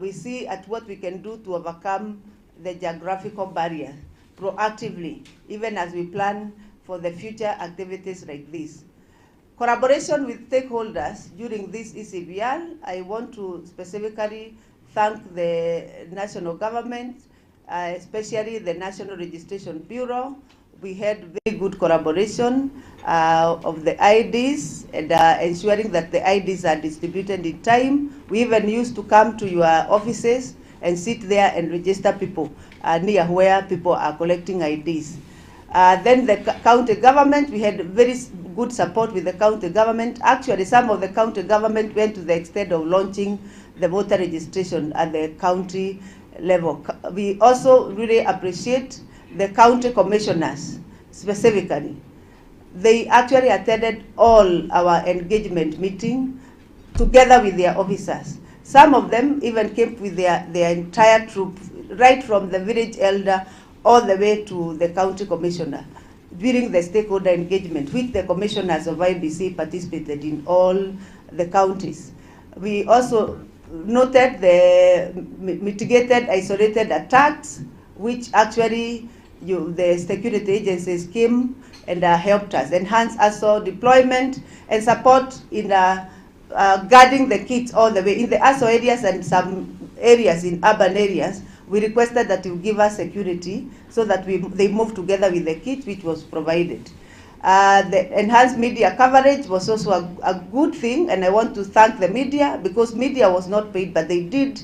We see at what we can do to overcome the geographical barrier proactively, even as we plan for the future activities like this. Collaboration with stakeholders during this ECBL, I want to specifically thank the national government, especially the National Registration Bureau. We had very good collaboration of the IDs and ensuring that the IDs are distributed in time. We even used to come to your offices and sit there and register people near where people are collecting IDs. Then the county government, we had very good support with the county government. Actually, some of the county government went to the extent of launching the voter registration at the county level. We also really appreciate the county commissioners specifically. They actually attended all our engagement meeting together with their officers. Some of them even came with their entire troop, right from the village elder all the way to the county commissioner during the stakeholder engagement, which the commissioners of IEBC participated in all the counties. We also noted the mitigated isolated attacks, which actually the security agencies came and helped us enhance ASO deployment and support in guarding the kids all the way in the ASO areas and some areas in urban areas. We requested that you give us security so that they move together with the kit, which was provided. The enhanced media coverage was also a good thing, and I want to thank the media because media was not paid, but they did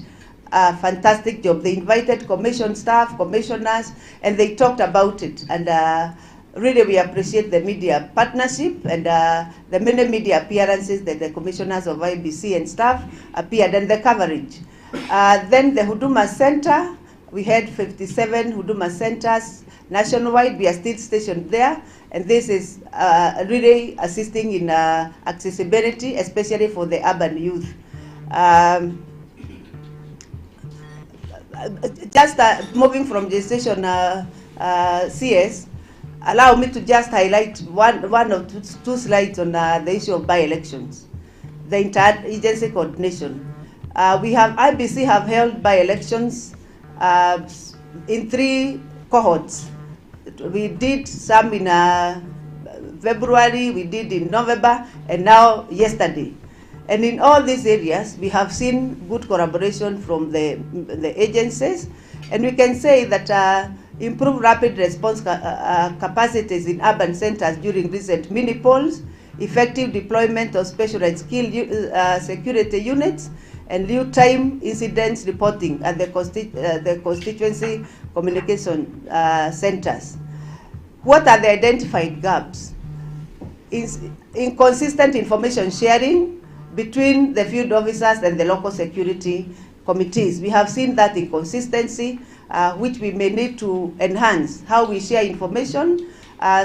a fantastic job. They invited commission staff, commissioners, and they talked about it. And really, we appreciate the media partnership and the many media appearances that the commissioners of IEBC and staff appeared and the coverage. Then the Huduma Center, we had 57 Huduma Centers nationwide. We are still stationed there, and this is really assisting in accessibility, especially for the urban youth. Just moving from gestation CS, allow me to just highlight one or two slides on the issue of by-elections, the interagency coordination. We have IEBC have held by-elections in 3 cohorts. We did some in February, we did in November, and now yesterday. And in all these areas, we have seen good collaboration from the agencies, and we can say that improved rapid response capacities in urban centers during recent mini polls, effective deployment of specialized skilled security units, and real-time incidents reporting at the constituency communication centers. What are the identified gaps? Inconsistent information sharing between the field officers and the local security committees. We have seen that inconsistency, which we may need to enhance how we share information.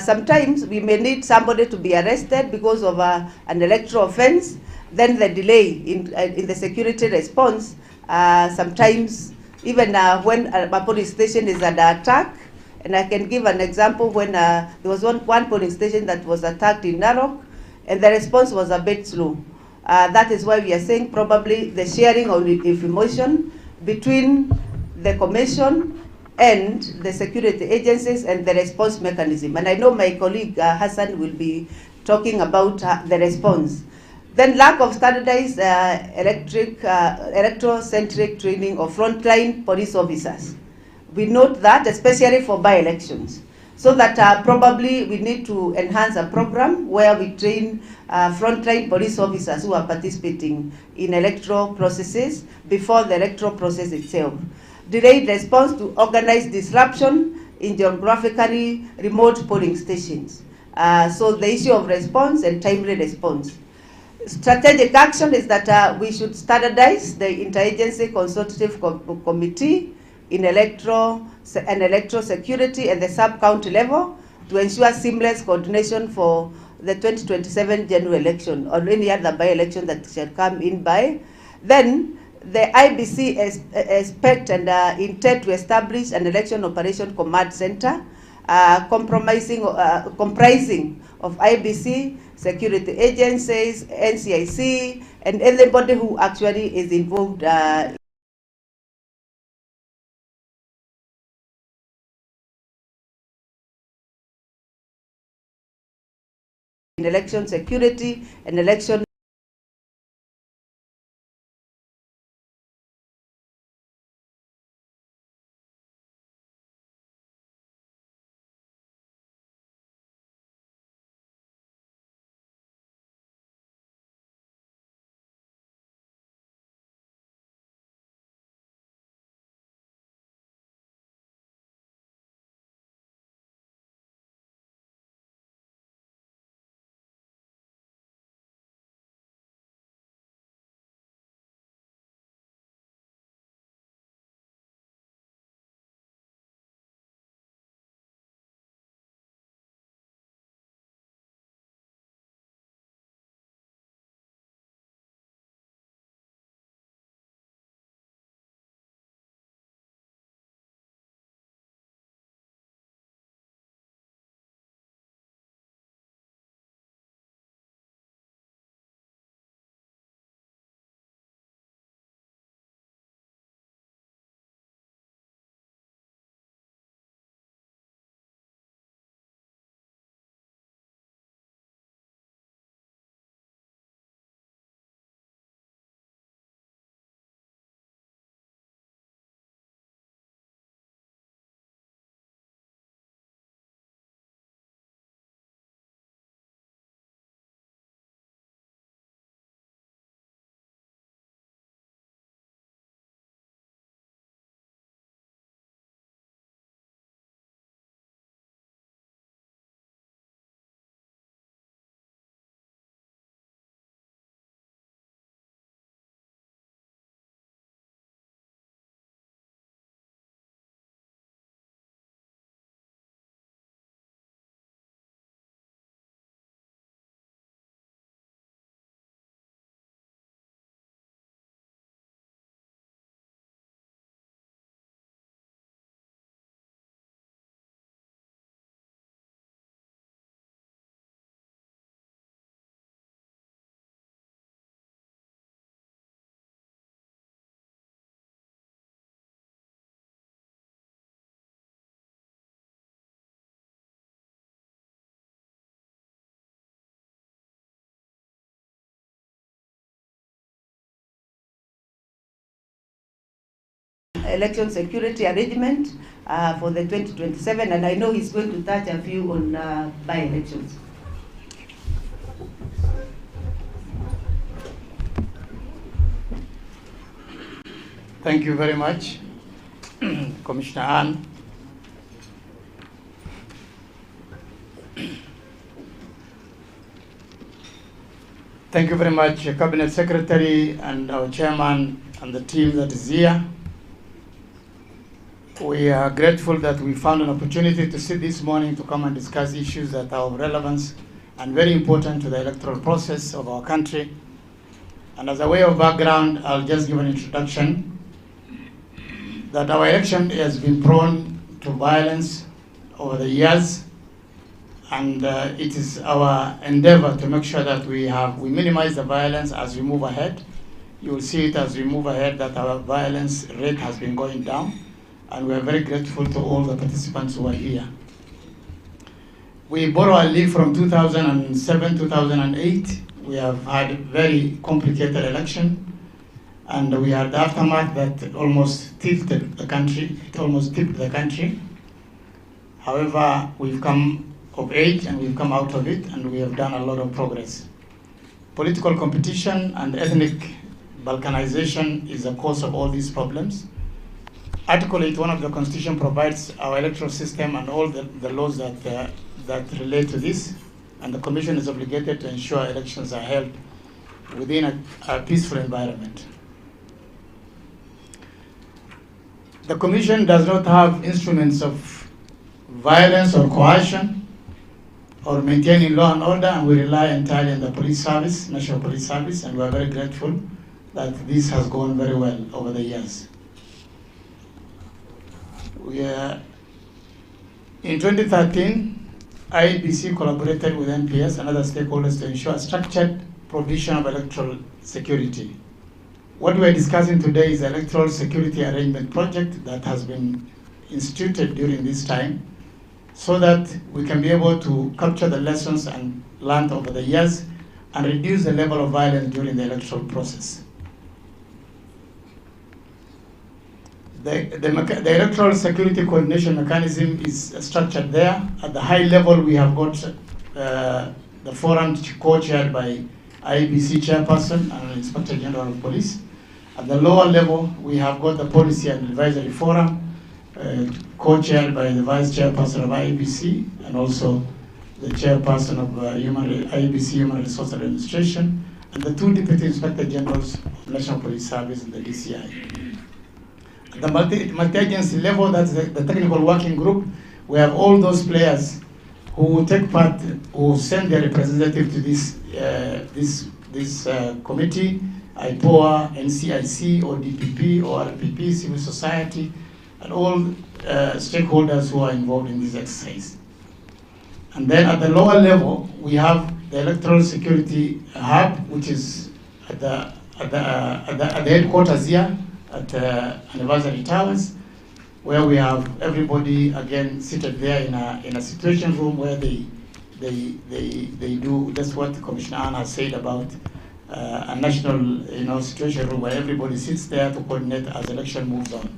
Sometimes we may need somebody to be arrested because of an electoral offense. Then the delay in the security response, sometimes even when a police station is under attack, and I can give an example when there was one police station that was attacked in Narok, and the response was a bit slow. That is why we are saying probably the sharing of information between the commission and the security agencies and the response mechanism. And I know my colleague Hassan will be talking about the response. Then lack of standardized electoral-centric training of frontline police officers. We note that, especially for by-elections, so that probably we need to enhance a program where we train frontline police officers who are participating in electoral processes before the electoral process itself. Delayed response to organized disruption in geographically remote polling stations. So the issue of response and timely response. Strategic action is that we should standardize the interagency consultative committee in electoral security at the sub-county level to ensure seamless coordination for the 2027 general election or any other by-election that shall come in by. Then the IEBC expect and intend to establish an election operation command center comprising of IEBC, security agencies, NCIC, and everybody who actually is involved election security and election election security arrangement for the 2027, and I know he's going to touch a few on by-elections. Thank you very much, Commissioner Ann. Thank you very much, Cabinet Secretary and our Chairman and the team that is here. We are grateful that we found an opportunity to sit this morning to come and discuss issues that are of relevance and very important to the electoral process of our country. And as a way of background, I'll just give an introduction that our election has been prone to violence over the years, and it is our endeavor to make sure that we minimize the violence as we move ahead. You will see it as we move ahead that our violence rate has been going down, and we are very grateful to all the participants who are here. We borrow a leaf from 2007, 2008. We have had a very complicated election, and we had the aftermath that almost tilted the country. It almost tipped the country. However, we've come of age and we've come out of it, and we have done a lot of progress. Political competition and ethnic balkanization is the cause of all these problems. Article 81 of the Constitution provides our electoral system and all the laws that relate to this, and the Commission is obligated to ensure elections are held within a peaceful environment. The Commission does not have instruments of violence or coercion or maintaining law and order, and we rely entirely on the police service, National Police Service, and we are very grateful that this has gone very well over the years. In 2013, IEBC collaborated with NPS and other stakeholders to ensure structured provision of electoral security. What we are discussing today is the Electoral Security Arrangement Project that has been instituted during this time, so that we can be able to capture the lessons and learned over the years and reduce the level of violence during the electoral process. The electoral security coordination mechanism is structured there. At the high level, we have got the forum co-chaired by IEBC chairperson and Inspector General of Police. At the lower level, we have got the policy and advisory forum, co-chaired by the vice chairperson of IEBC and also the chairperson of IEBC Human Resource Administration, and the two deputy inspector generals of National Police Service and the DCI. At the multi-agency level, that's the technical working group, we have all those players who take part, who send their representative to this committee, IPOA, NCIC, or DPP, or RPP, civil society, and all stakeholders who are involved in this exercise. And then at the lower level, we have the Electoral Security Hub, which is at the headquarters here at Anniversary Towers, where we have everybody again seated there in a situation room where they do. That's what Commissioner Ann has said about a national situation room where everybody sits there to coordinate as election moves on.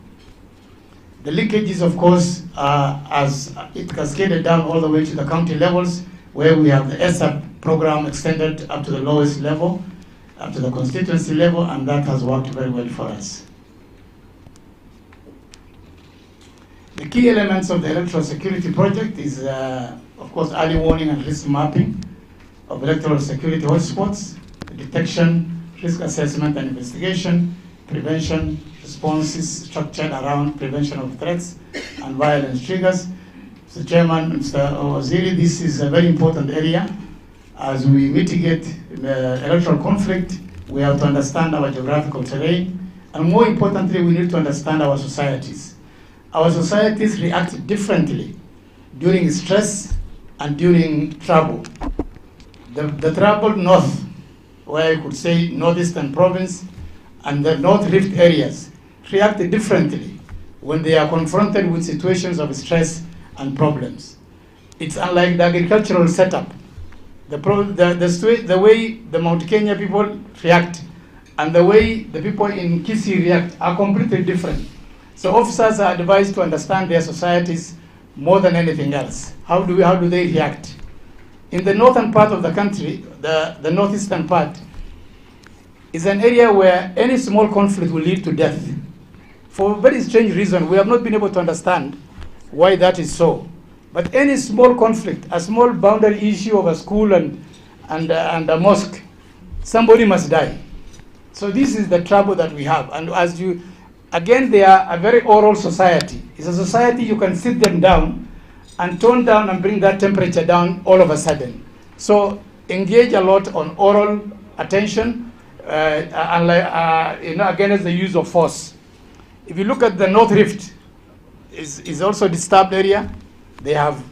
The leakages, of course, as it cascaded down all the way to the county levels, where we have the ESAP program extended up to the lowest level, up to the constituency level, and that has worked very well for us. The key elements of the electoral security project is, of course, early warning and risk mapping of electoral security hotspots, detection, risk assessment and investigation, prevention, responses structured around prevention of threats and violence triggers. Mr. Chairman, Mr. Waziri, this is a very important area. As we mitigate electoral conflict, we have to understand our geographical terrain, and more importantly, we need to understand our societies. Our societies react differently during stress and during trouble. The troubled north, where you could say northeastern province, and the North Rift areas react differently when they are confronted with situations of stress and problems. It's unlike the agricultural setup. The way the Mount Kenya people react and the way the people in Kisii react are completely different. So officers are advised to understand their societies more than anything else. How do they react? In the northern part of the country, the northeastern part, is an area where any small conflict will lead to death. For a very strange reason, we have not been able to understand why that is so. But any small conflict, a small boundary issue of a school and a mosque, somebody must die. So this is the trouble that we have. And again, they are a very oral society. It's a society you can sit them down and tone down and bring that temperature down all of a sudden. So engage a lot on oral attention, against the use of force. If you look at the North Rift, is also a disturbed area. They have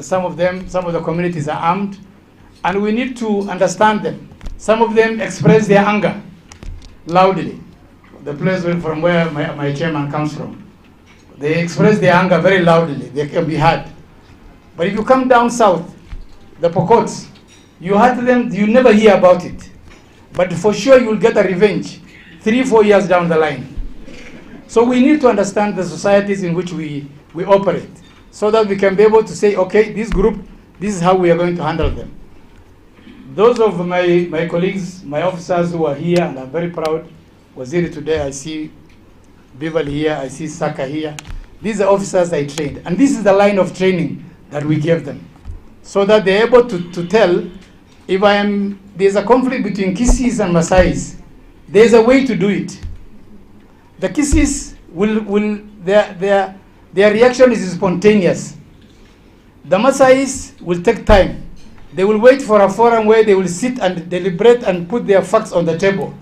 some of the communities are armed, and we need to understand them. Some of them express their anger loudly. The place from where my chairman comes from, they express their anger very loudly. They can be heard. But if you come down south, the Pokots, you heard them, you never hear about it. But for sure you will get a revenge 3-4 years down the line. So we need to understand the societies in which we operate, so that we can be able to say, okay, this group, this is how we are going to handle them. Those of my colleagues, my officers who are here, and I'm very proud, Waziri today, I see Bival here, I see Saka here. These are officers I trained, and this is the line of training that we gave them, so that they're able to tell, if there's a conflict between Kisis and Masais, there's a way to do it. The Kisis their reaction is spontaneous. The Masais will take time. They will wait for a forum where they will sit and deliberate and put their facts on the table.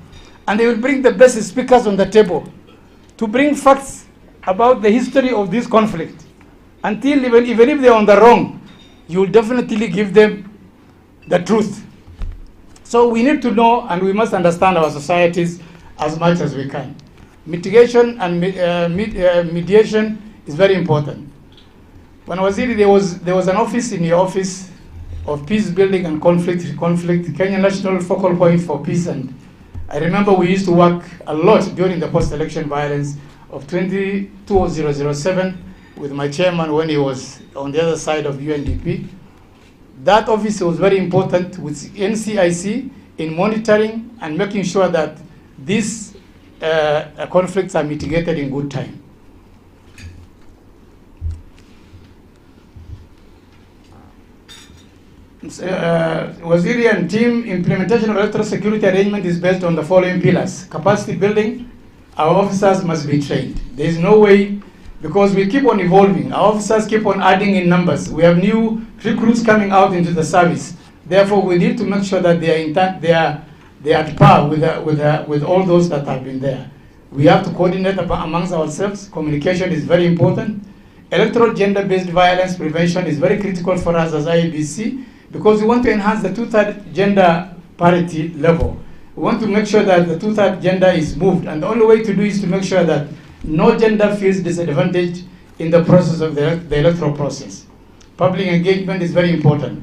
And they will bring the best speakers on the table to bring facts about the history of this conflict. Until even if they're on the wrong, you will definitely give them the truth. So we need to know, and we must understand our societies as much as we can. Mitigation and mediation is very important. When Waziri, there was an office in your office of peace building and conflict, Kenyan National Focal Point for Peace. And I remember we used to work a lot during the post-election violence of 2007 with my chairman when he was on the other side of UNDP. That office was very important with NCIC in monitoring and making sure that these conflicts are mitigated in good time. Waziri and team implementation of electoral security arrangement is based on the following pillars. Capacity building, our officers must be trained. There is no way, because we keep on evolving, our officers keep on adding in numbers. We have new recruits coming out into the service. Therefore, we need to make sure that they are at par with all those that have been there. We have to coordinate amongst ourselves. Communication is very important. Electoral gender-based violence prevention is very critical for us as IEBC, because we want to enhance the two-third gender parity level. We want to make sure that the two-third gender is moved, and the only way to do is to make sure that no gender feels disadvantaged in the process of the electoral process. Public engagement is very important.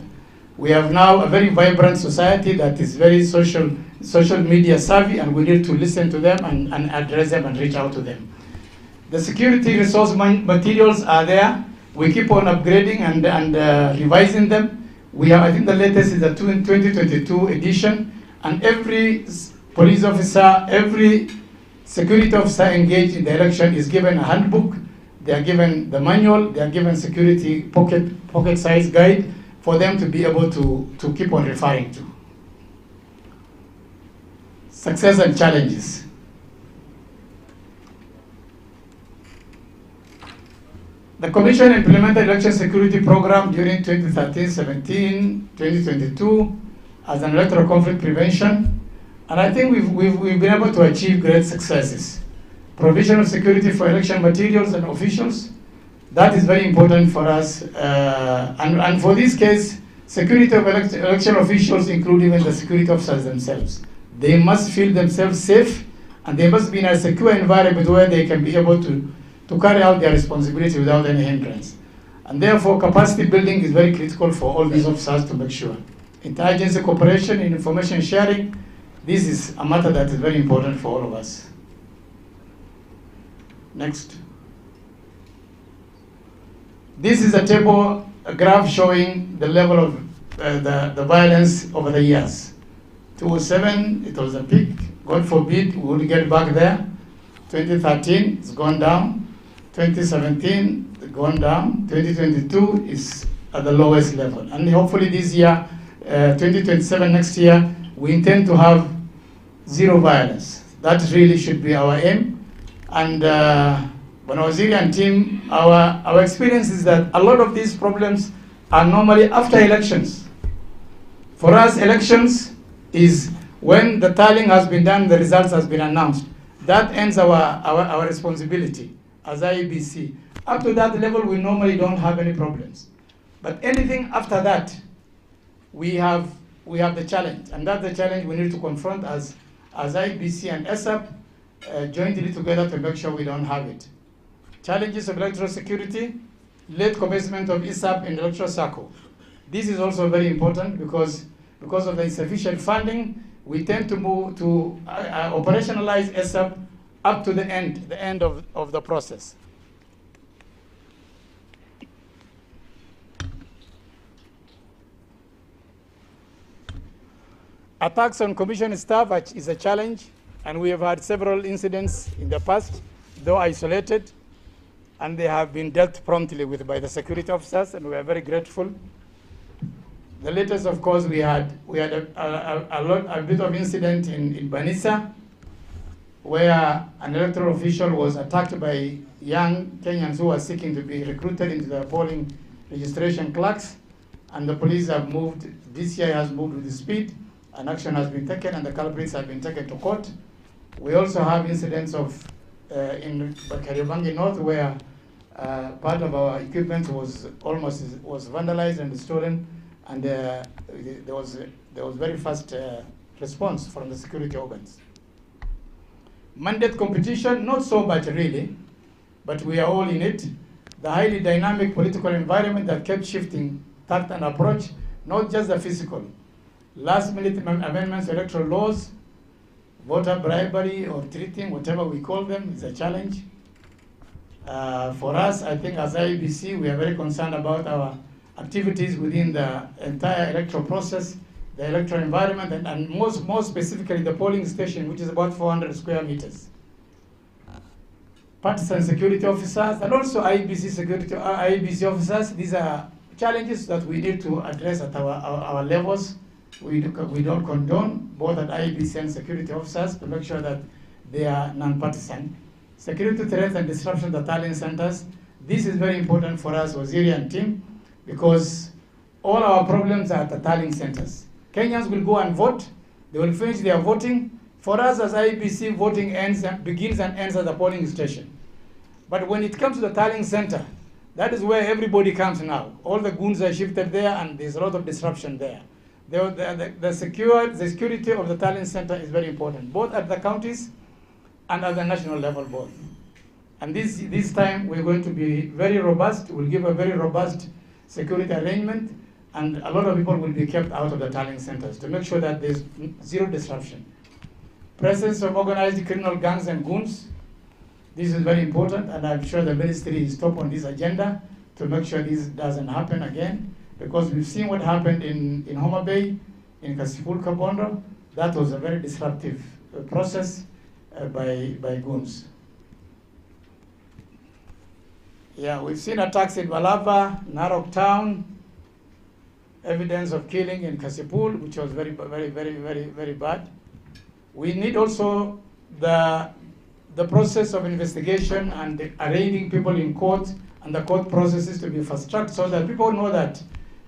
We have now a very vibrant society that is very social media savvy, and we need to listen to them and address them and reach out to them. The security resource materials are there. We keep on upgrading and revising them. We have, I think the latest is the 2022 edition, and every police officer, every security officer engaged in the election is given a handbook. They are given the manual. They are given security pocket-size guide for them to be able to keep on referring to. Success and challenges. The Commission implemented election security program during 2013-17, 2022 as an electoral conflict prevention, and I think we've been able to achieve great successes. Provision of security for election materials and officials, that is very important for us, and for this case, security of election officials include even the security officers themselves. They must feel themselves safe, and they must be in a secure environment where they can be able to carry out their responsibility without any hindrance. And therefore, capacity building is very critical for all these officers to make sure. Interagency cooperation and information sharing, this is a matter that is very important for all of us. Next. This is a table, a graph showing the level of the violence over the years. 2007, it was a peak. God forbid we would get back there. 2013, it's gone down. 2017, it's gone down. 2022 is at the lowest level. And hopefully this year, 2027, next year, we intend to have zero violence. That really should be our aim. And when Waziri and team, our experience is that a lot of these problems are normally after elections. For us, elections is when the tallying has been done, the results has been announced. That ends our responsibility as IEBC. Up to that level, we normally don't have any problems. But anything after that, we have the challenge, and that's the challenge we need to confront as IEBC and ESAP jointly together to make sure we don't have it. Challenges of electoral security, late commencement of ESAP in the electoral circle. This is also very important because of the insufficient funding, we tend to move to operationalize ESAP up to the end of the process. Attacks on commission staff is a challenge, and we have had several incidents in the past, though isolated, and they have been dealt promptly with by the security officers, and we are very grateful. The latest, of course, we had a bit of incident in Banissa, where an electoral official was attacked by young Kenyans who were seeking to be recruited into the polling registration clerks, and the police have moved, DCI has moved with speed, and action has been taken, and the culprits have been taken to court. We also have incidents of in Kariobangi North, where part of our equipment was vandalized and stolen, and there was very fast response from the security organs. Mandate competition, not so much really, but we are all in it. the highly dynamic political environment that kept shifting tact and approach, not just the physical. Last-minute amendments to electoral laws, voter bribery or treating, whatever we call them, is a challenge. For us, I think as IEBC, we are very concerned about our activities within the entire electoral process, the electoral environment, and more specifically the polling station, which is about 400 square meters. Partisan security officers and also IEBC officers, these are challenges that we need to address at our levels. We don't condone, both at IEBC and security officers, to make sure that they are non-partisan. Security threats and disruption at tallying centers. This is very important for us, Waziri and team, because all our problems are at the tallying centers. Kenyans will go and vote. They will finish their voting. For us as IEBC, voting begins and ends at the polling station. But when it comes to the tallying center, that is where everybody comes now. All the goons are shifted there, and there's a lot of disruption there. The security of the tallying center is very important, both at the counties and at the national level both. And this time we're going to be very robust. We'll give a very robust security arrangement, and a lot of people will be kept out of the tallying centers to make sure that there's zero disruption. Presence of organized criminal gangs and goons. This is very important, and I'm sure the ministry is top on this agenda to make sure this doesn't happen again, because we've seen what happened in Homa Bay, in Kasipul Kabondo. That was a very disruptive process by goons. Yeah, we've seen attacks in Malava, Narok Town, evidence of killing in Kasipul, which was very bad. We need also the process of investigation and arraigning people in court and the court processes to be fast-tracked so that people know that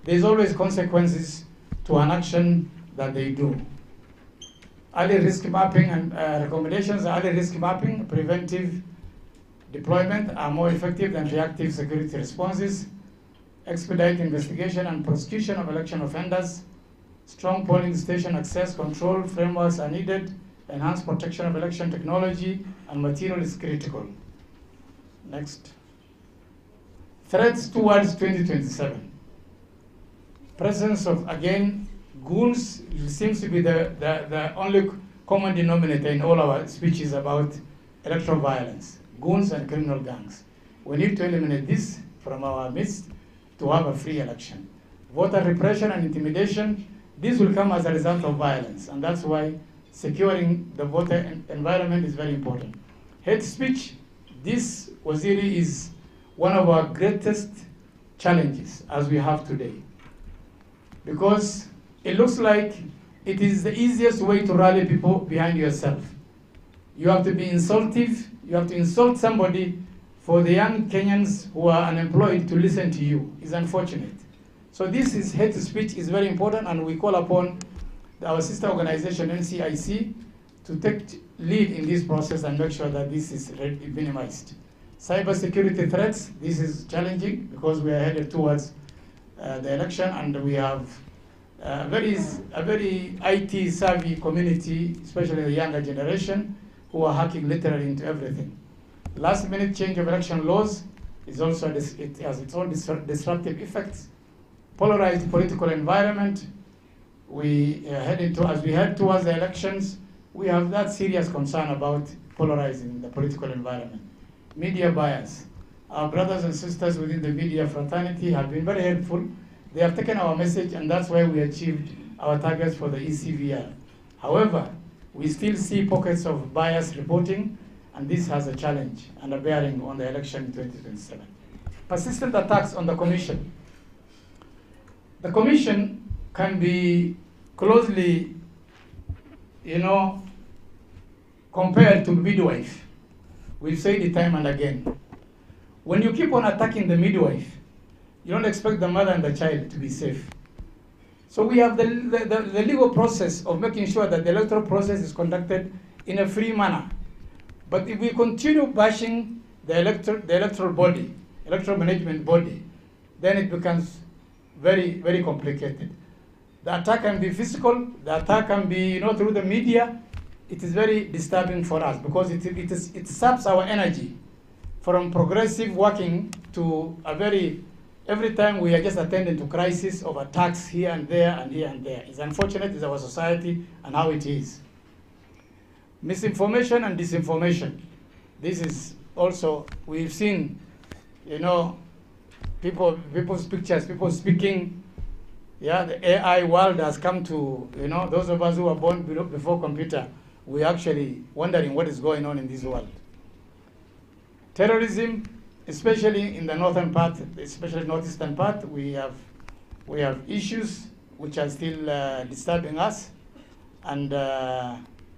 there's always consequences to an action that they do. Early risk mapping and recommendations, early risk mapping, preventive deployment are more effective than reactive security responses. Expedite investigation and prosecution of election offenders. Strong polling station access control frameworks are needed. Enhanced protection of election technology and material is critical. Next. Threats towards 2027. Presence of, again, goons seems to be the only common denominator in all our speeches about electoral violence. Goons and criminal gangs. We need to eliminate this from our midst to have a free election. Voter repression and intimidation, this will come as a result of violence, and that's why securing the voter environment is very important. Hate speech, this, Waziri, is one of our greatest challenges as we have today, because it looks like it is the easiest way to rally people behind yourself. You have to be insultive, you have to insult somebody for the young Kenyans who are unemployed to listen to you. It's unfortunate. So this is hate speech is very important, and we call upon our sister organization, NCIC, to take lead in this process and make sure that this is minimized. Cybersecurity threats, this is challenging because we are headed towards the election, and we have a very IT savvy community, especially the younger generation, who are hacking literally into everything. Last minute change of election laws is also, it has its own disruptive effects. Polarized political environment, we as we head towards the elections, we have that serious concern about polarizing the political environment. Media bias. Our brothers and sisters within the media fraternity have been very helpful. They have taken our message, and that's why we achieved our targets for the ECVR. However, we still see pockets of bias reporting, and this has a challenge and a bearing on the election in 2027. Persistent attacks on the Commission. The Commission can be closely, compared to midwife. We've said it time and again. When you keep on attacking the midwife, you don't expect the mother and the child to be safe. So we have the legal process of making sure that the electoral process is conducted in a free manner. But if we continue bashing the electoral body, electoral management body, then it becomes very, very complicated. The attack can be physical, the attack can be through the media. It is very disturbing for us because it saps our energy from progressive working to a every time we are just attending to crisis of attacks here and there and here and there. It's unfortunate, it's our society and how it is. Misinformation and disinformation. This is also, we've seen, people's pictures, people speaking. Yeah, the AI world has come to, those of us who were born before computer, we're actually wondering what is going on in this world. Terrorism, especially in the northern part, especially northeastern part, we have issues which are still disturbing us, and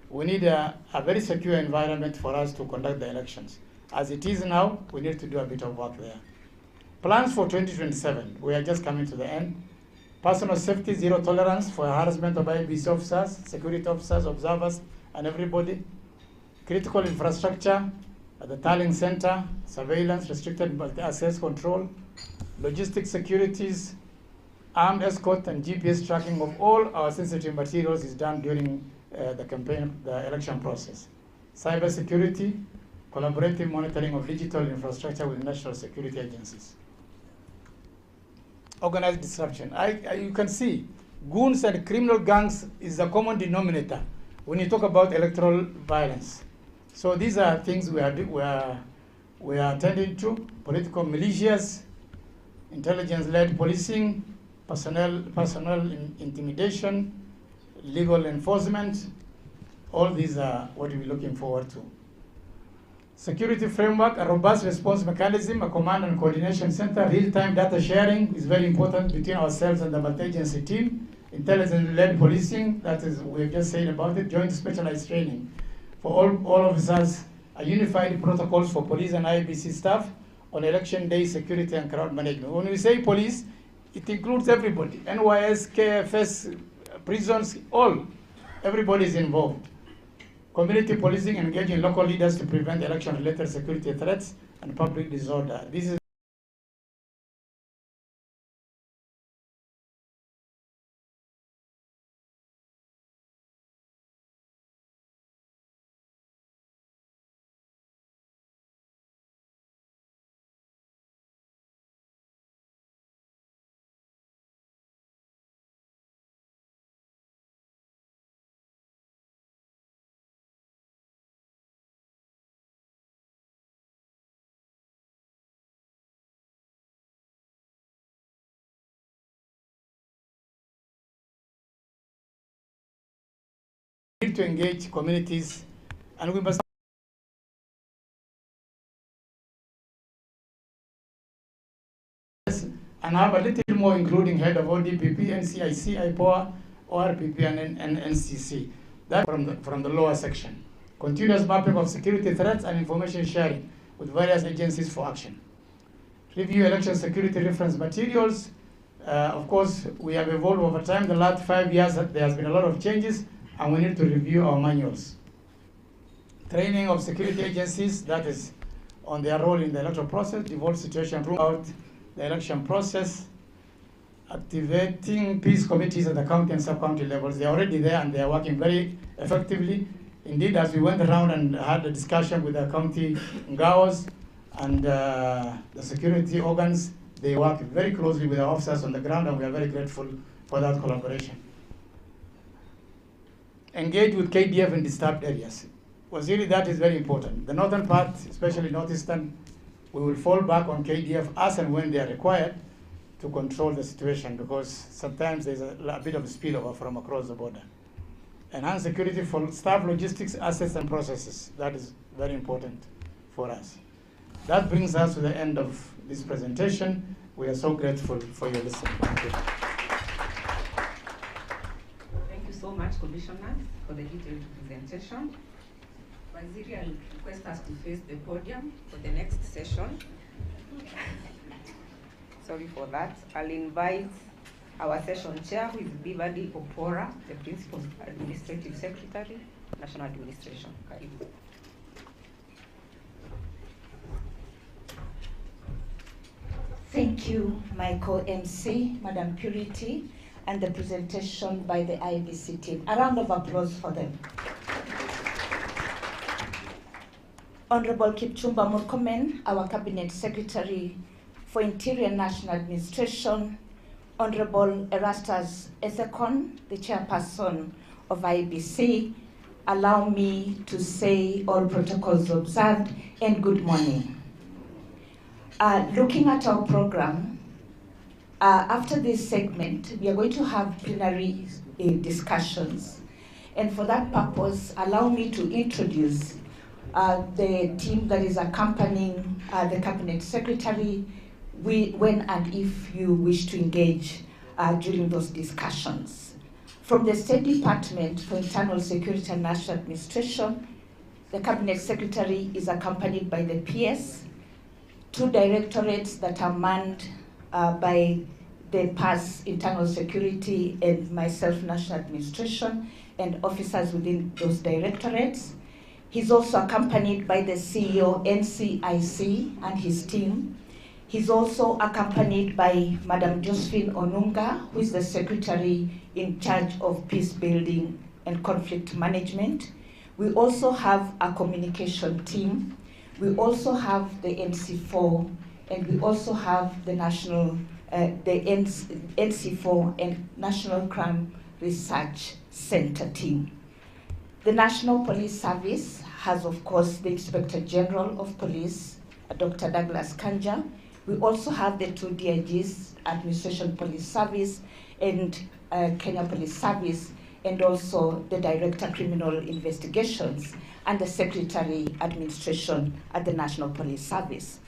we need a very secure environment for us to conduct the elections. As it is now, we need to do a bit of work there. Plans for 2027, we are just coming to the end. Personal safety, zero tolerance for harassment of IEBC officers, security officers, observers, and everybody. Critical infrastructure at the Tallying Center, surveillance, restricted multi-access control, logistics securities, armed escort and GPS tracking of all our sensitive materials is done during the campaign, the election process. Cyber security, collaborative monitoring of digital infrastructure with national security agencies. Organized disruption. You can see goons and criminal gangs is a common denominator when you talk about electoral violence. So these are things we are attending to: political militias, intelligence-led policing, personnel intimidation, legal enforcement. All these are what we're looking forward to. Security framework, a robust response mechanism, a command and coordination center, real-time data sharing is very important between ourselves and the multi-agency team. Intelligence-led policing, that is, we've just said about it. Joint specialized training for all officers, a unified protocols for police and IEBC staff on election day security and crowd management. When we say police, it includes everybody, NYS, KFS, prisons, everybody is involved. Community policing, engaging local leaders to prevent election-related security threats and public disorder. This is need to engage communities, and we must and have a little more, including head of ODPP, NCIC, IPOA, ORPP, and NCC. That from the lower section. Continuous mapping of security threats and information sharing with various agencies for action. Review election security reference materials. Of course, we have evolved over time. The last 5 years, there has been a lot of changes, and we need to review our manuals. Training of security agencies, that is on their role in the electoral process, devolved situation room out the election process, activating peace committees at the county and sub-county levels. They're already there and they're working very effectively. Indeed, as we went around and had a discussion with the county ngawas and the security organs, they work very closely with our officers on the ground, and we are very grateful for that collaboration. Engage with KDF in disturbed areas. Waziri, that is very important. The northern part, especially northeastern, we will fall back on KDF as and when they are required to control the situation, because sometimes there's a bit of a spillover from across the border. Enhance security for staff, logistics, assets, and processes. That is very important for us. That brings us to the end of this presentation. We are so grateful for your listening. Thank you. Thank you so much, Commissioners, for the detailed presentation. Waziri, I request us to face the podium for the next session. Sorry for that. I'll invite our session chair, who is Bivadi Opora, the Principal Administrative Secretary, National Administration. Karibu. Thank you, my co-MC, Madam Purity, and the presentation by the IEBC team. A round of applause for them. Honorable Kipchumba Murkomen, our Cabinet Secretary for Interior and National Administration, Honorable Erastus Ethekon, the Chairperson of IEBC, allow me to say all protocols observed and good morning. Looking at our program, after this segment, we are going to have plenary discussions. And for that purpose, allow me to introduce the team that is accompanying the Cabinet Secretary when and if you wish to engage during those discussions. From the State Department for Internal Security and National Administration, the Cabinet Secretary is accompanied by the PS, 2 directorates that are manned by the PAS, Internal Security, and myself, National Administration, and officers within those directorates. He's also accompanied by the CEO, NCIC, and his team. He's also accompanied by Madam Josephine Onunga, who is the Secretary in charge of peace building and conflict management. We also have a communication team. We also have the NC4, and we also have the NC4 and National Crime Research Center team. The National Police Service has, of course, the Inspector General of Police, Dr. Douglas Kanja. We also have the 2 DIGs, Administration Police Service and Kenya Police Service, and also the Director Criminal Investigations and the Secretary Administration at the National Police Service.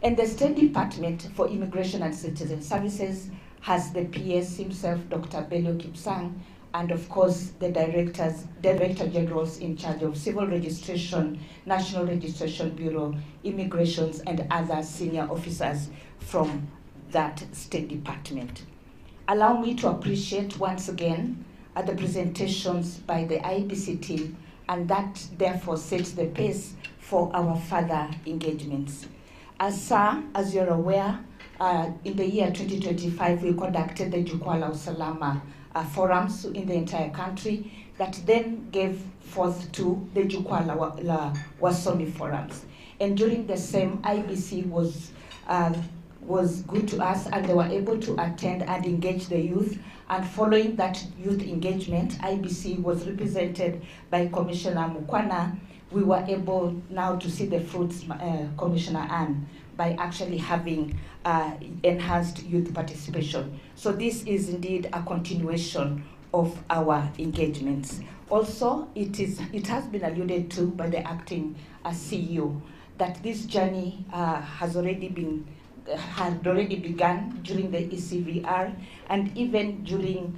And the State Department for Immigration and Citizen Services has the PS himself, Dr. Bello Kipsang, and of course the Director Generals in charge of Civil Registration, National Registration Bureau, Immigrations, and other senior officers from that State Department. Allow me to appreciate once again the presentations by the IEBC team, and that therefore sets the pace for our further engagements. As you're aware, in the year 2025, we conducted the Jukwaa la Usalama forums in the entire country that then gave forth to the Jukwaa la Wasomi forums. And during the same, IEBC was good to us, and they were able to attend and engage the youth. And following that youth engagement, IEBC was represented by Commissioner Mukwana. We were able now to see the fruits, Commissioner Ann, by actually having enhanced youth participation. So this is indeed a continuation of our engagements. Also, it has been alluded to by the acting CEO that this journey had already begun during the ECVR and even during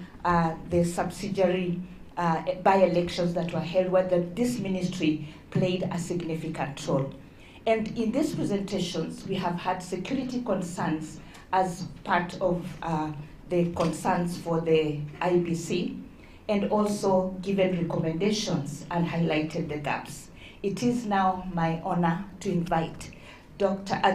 the subsidiary by-elections that were held, where this ministry played a significant role. And in these presentations, we have had security concerns as part of the concerns for the IEBC, and also given recommendations and highlighted the gaps. It is now my honor to invite Douglas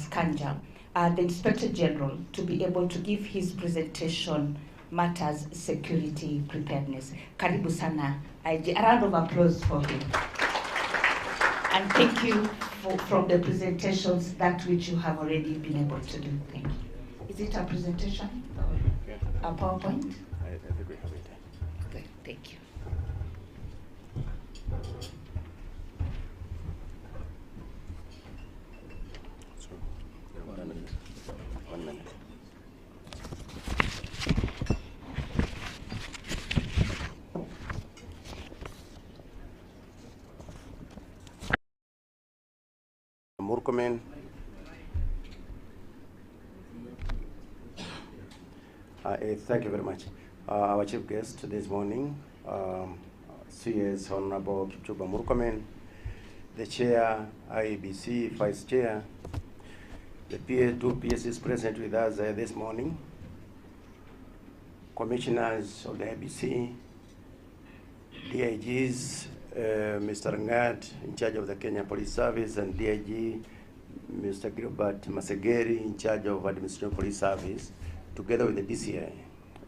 Kanja, the Inspector General, to be able to give his presentation, Matters Security Preparedness. Karibu sana, IG. A round of applause for him. And thank you from the presentations, that which you have already been able to do. Thank you. Is it a presentation or a PowerPoint? I think we have it. Good, thank you. So, 1 minute. 1 minute. Murkomen. Thank you very much. Our chief guest this morning, CS Honorable Kipchumba Murkomen, the chair, IEBC, vice chair, the two PSs present with us this morning, commissioners of the IEBC, DIGs, Mr. Ngad, in charge of the Kenya Police Service, and DIG, Mr. Gilbert Masegeri, in charge of Administration Police Service, together with the DCI,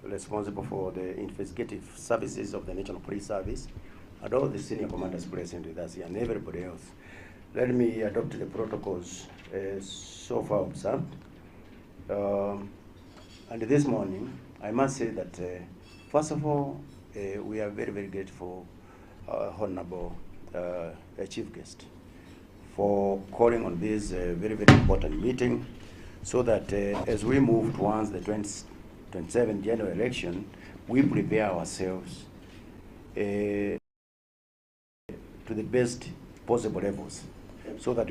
responsible for the investigative services of the National Police Service, and all the senior commanders present with us here, and everybody else. Let me adopt the protocols so far observed. And this morning, I must say that, first of all, we are very, very grateful, Honorable Chief Guest, for calling on this very, very important meeting, so that as we move towards the 2027 general election, we prepare ourselves to the best possible levels, so that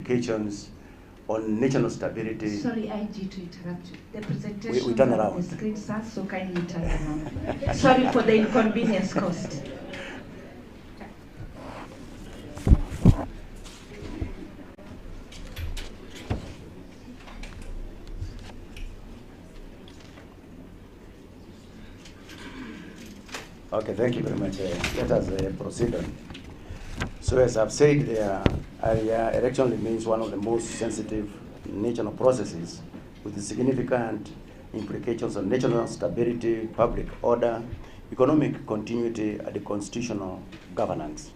implications on national stability. Sorry, IG, to interrupt you. The presentation We turn on around. the screen, sir, so kindly turn around. Sorry for the inconvenience caused. Okay, thank you very much. Let us proceed on. So as I've said there earlier, election remains one of the most sensitive national processes with significant implications on national stability, public order, economic continuity, and constitutional governance.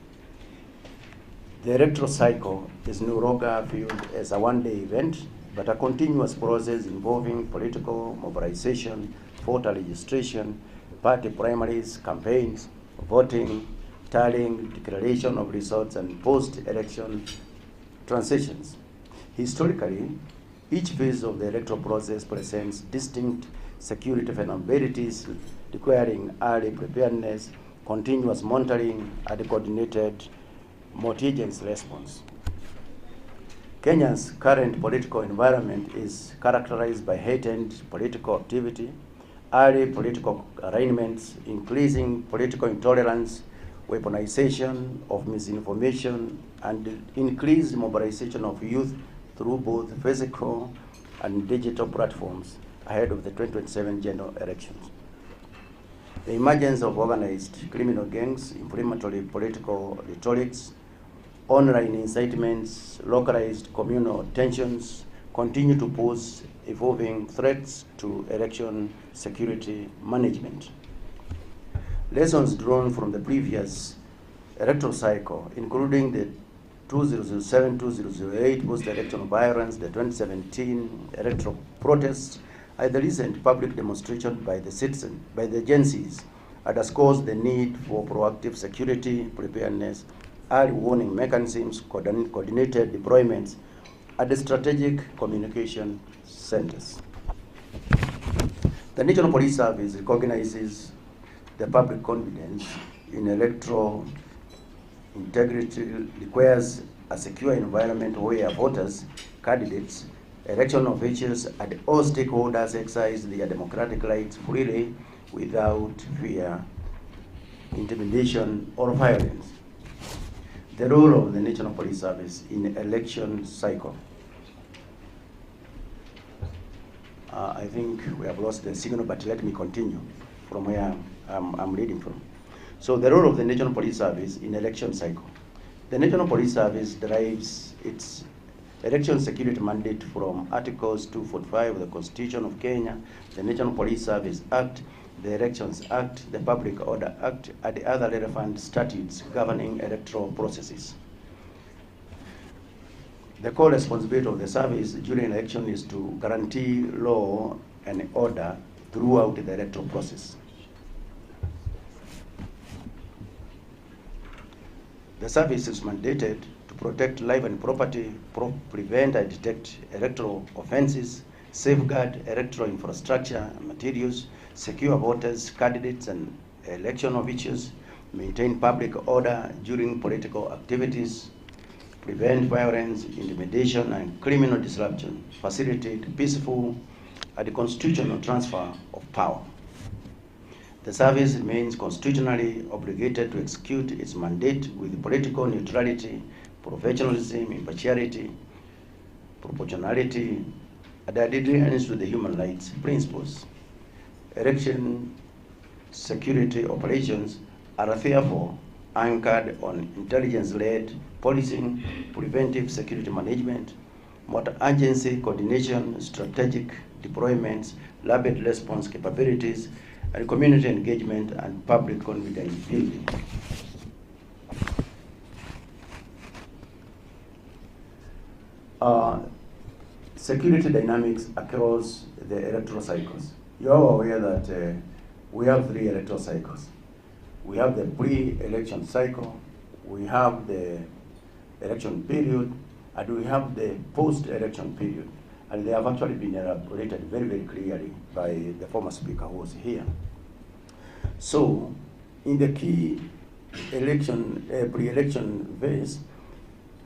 The electoral cycle is no longer viewed as a one-day event, but a continuous process involving political mobilization, voter registration, party primaries, campaigns, voting, tallying, declaration of results, and post-election transitions. Historically, each phase of the electoral process presents distinct security vulnerabilities requiring early preparedness, continuous monitoring, and coordinated multi-agency response. Kenya's current political environment is characterized by heightened political activity, early political arrangements, increasing political intolerance, weaponization of misinformation, and increased mobilization of youth through both physical and digital platforms ahead of the 2027 general elections. The emergence of organized criminal gangs, inflammatory political rhetorics, online incitements, localized communal tensions continue to pose evolving threats to election security management. Lessons drawn from the previous electoral cycle, including the 2007-2008 post-election violence, the 2017 electoral protests, and the recent public demonstration by the citizens, by the agencies, underscores the need for proactive security preparedness, early warning mechanisms, coordinated deployments, and the strategic communication centers. The National Police Service recognizes the public confidence in electoral integrity requires a secure environment where voters, candidates, election officials, and all stakeholders exercise their democratic rights freely without fear, intimidation, or violence. The role of the National Police Service in election cycle. I think we have lost the signal, but let me continue from where I'm reading from. So the role of the National Police Service in election cycle. The National Police Service derives its election security mandate from Articles 245 of the Constitution of Kenya, the National Police Service Act, the Elections Act, the Public Order Act, and the other relevant statutes governing electoral processes. The core responsibility of the service during election is to guarantee law and order throughout the electoral process. The service is mandated to protect life and property, prevent and detect electoral offenses, safeguard electoral infrastructure and materials, secure voters, candidates, and election officials, maintain public order during political activities, prevent violence, intimidation, and criminal disruption, facilitate peaceful and constitutional transfer of power. The service remains constitutionally obligated to execute its mandate with political neutrality, professionalism, impartiality, proportionality, and adherence to the human rights principles. Election security operations are therefore anchored on intelligence-led policing, preventive security management, multi-agency coordination, strategic deployments, rapid response capabilities, and community engagement and public confidence building. Security dynamics across the electoral cycles. You are aware that we have 3 electoral cycles. We have the pre-election cycle, we have the election period, and we have the post-election period. And they have actually been elaborated very, very clearly by the former speaker who was here. So, in the key election, pre-election phase,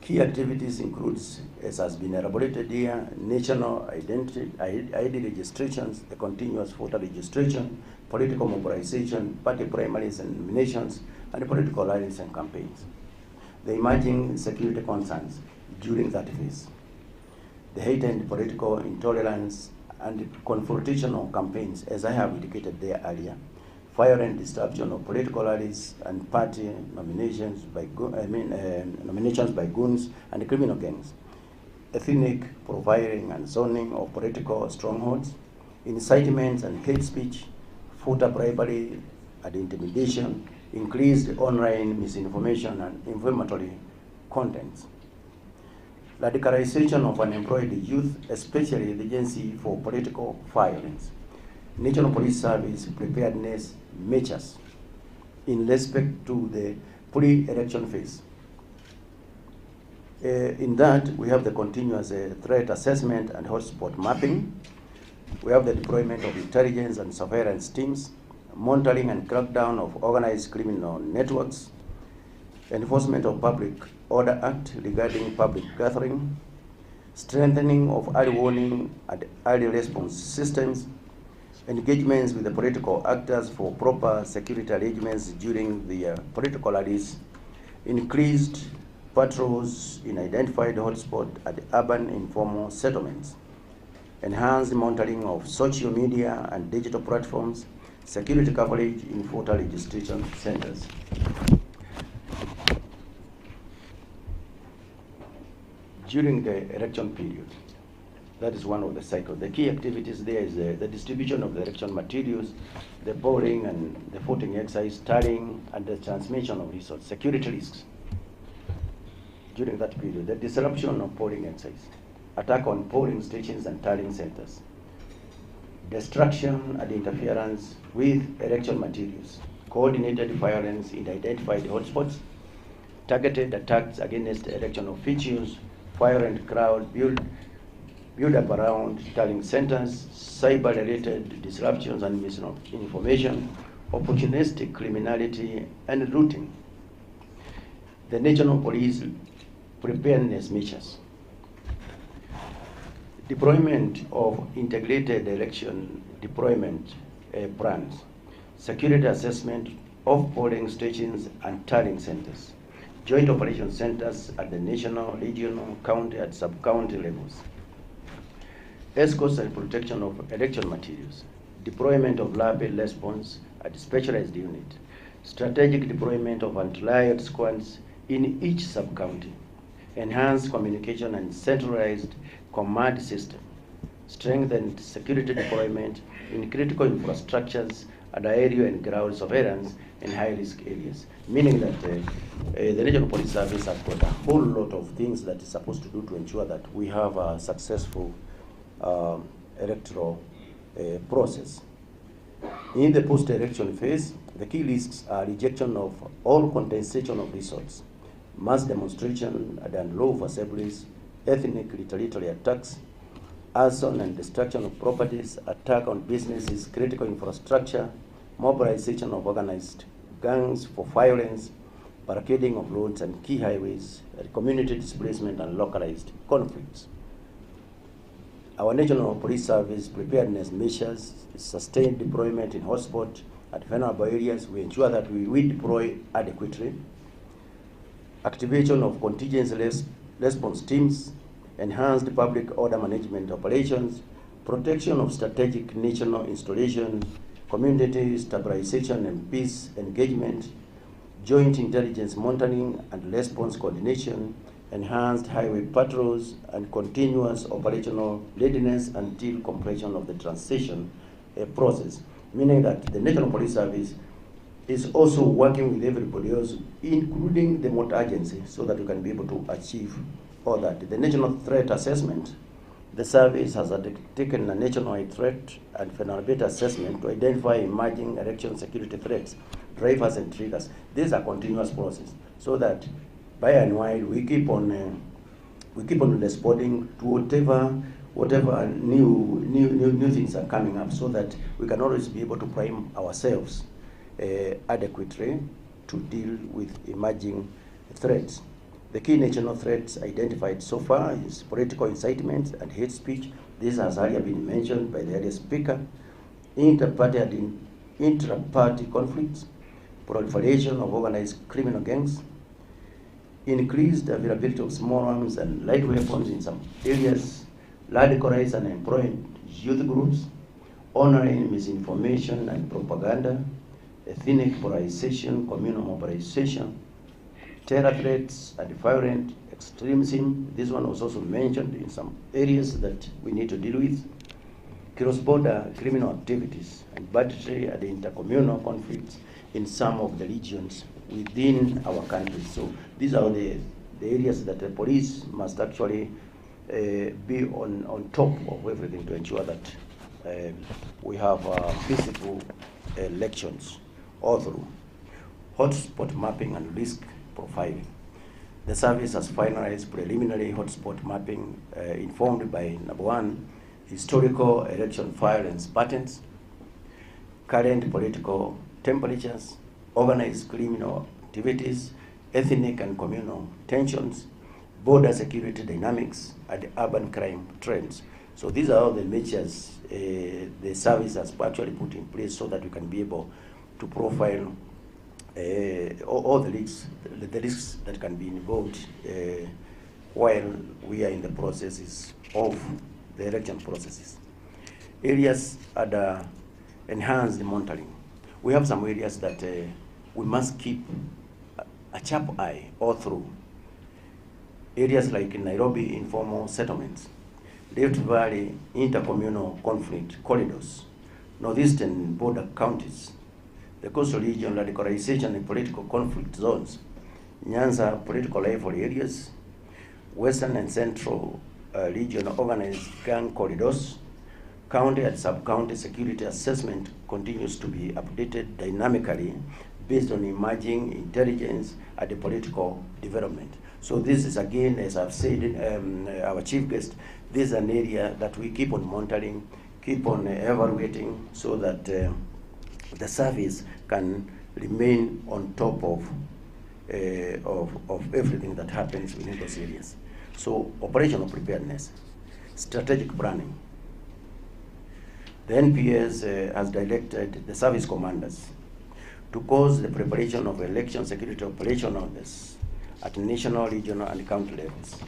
key activities includes, as has been elaborated here, national identity, ID registrations, the continuous voter registration, political mobilization, party primaries and nominations, and political rallies and campaigns. The emerging security concerns during that phase. The heightened political intolerance and confrontational campaigns, as I have indicated there earlier, violent disruption of political rallies and party nominations by goons and criminal gangs, ethnic profiling and zoning of political strongholds, incitements and hate speech, voter bribery and intimidation, increased online misinformation and inflammatory contents. Radicalization of unemployed youth, especially the agency for political violence. National Police Service preparedness measures in respect to the pre-election phase. In that, we have the continuous threat assessment and hotspot mapping. We have the deployment of intelligence and surveillance teams, monitoring and crackdown of organized criminal networks, enforcement of Public Order Act regarding public gathering, strengthening of early warning and early response systems, engagements with the political actors for proper security arrangements during the political rallies, increased patrols in identified hotspots at urban informal settlements, enhanced monitoring of social media and digital platforms, security coverage in voter registration centers. During the election period, that is one of the cycles. The key activities there is the distribution of the election materials, the polling and the voting exercise, tallying, and the transmission of resources, security risks. During that period, the disruption of polling exercise, attack on polling stations and tallying centers, destruction and interference with election materials, coordinated violence in identified hotspots, targeted attacks against election officials, violent crowd build up around tallying centers, cyber-related disruptions and misinformation, opportunistic criminality, and looting. The National Police preparedness measures. Deployment of integrated election deployment plans, security assessment of polling stations and tallying centers, joint operation centers at the national, regional, county, and sub-county levels, escorts and protection of election materials, deployment of rapid response at specialized unit, strategic deployment of anti-riot squads in each sub-county, enhanced communication and centralized command system, strengthened security deployment in critical infrastructures and aerial and ground surveillance in high-risk areas, meaning that the Regional Police Service has got a whole lot of things that it's supposed to do to ensure that we have a successful electoral process. In the post-election phase, the key risks are rejection of all contestation of results, mass demonstration and unlawful assemblies, ethnic retaliatory attacks, arson and destruction of properties, attack on businesses, critical infrastructure, mobilization of organized gangs for violence, barricading of roads and key highways, community displacement and localized conflicts. Our National Police Service preparedness measures, sustained deployment in hotspot at vulnerable areas. We ensure that we deploy adequately. Activation of contingency response teams, enhanced public order management operations, protection of strategic national installation, community stabilization and peace engagement, joint intelligence monitoring and response coordination, enhanced highway patrols, and continuous operational readiness until completion of the transition process, meaning that the National Police Service is also working with everybody else, including the motor agency, so that we can be able to achieve all that. The national threat assessment, the service has taken a nationwide threat and vulnerability assessment to identify emerging election security threats, drivers and triggers. These are continuous process, so that by and while we keep on responding to whatever new things are coming up, so that we can always be able to prime ourselves adequately to deal with emerging threats. The key national threats identified so far is political incitement and hate speech. This has already been mentioned by the earlier speaker. Inter-party conflicts, proliferation of organized criminal gangs, increased availability of small arms and light weapons in some areas, radicalized and employed youth groups, honoring misinformation and propaganda, ethnic polarization, communal mobilization, terror threats and violent extremism. This one was also mentioned in some areas that we need to deal with. Cross-border criminal activities and budgetary and intercommunal conflicts in some of the regions within our country. So these are the areas that the police must actually be on top of everything to ensure that we have peaceful elections all through. Hotspot mapping and risk profiling. The service has finalized preliminary hotspot mapping informed by, number one, historical election violence patterns, current political temperatures, organized criminal activities, ethnic and communal tensions, border security dynamics, and urban crime trends. So these are all the measures the service has actually put in place so that we can be able to profile all the risks that can be involved while we are in the processes of the election processes. Areas are enhanced monitoring. We have some areas that we must keep a sharp eye all through. Areas like in Nairobi, informal settlements, Rift Valley, intercommunal conflict corridors, northeastern border counties, the coastal region, radicalization and political conflict zones, Nyanza political rivalry areas, western and central region organized gang corridors. County and sub-county security assessment continues to be updated dynamically based on emerging intelligence and the political development. So this is, again, as I've said, our chief guest, this is an area that we keep on monitoring, keep on evaluating, so that the service can remain on top of everything that happens within those areas. So operational preparedness, strategic planning. The NPS has directed the service commanders to cause the preparation of election security operationals at national, regional, and county levels.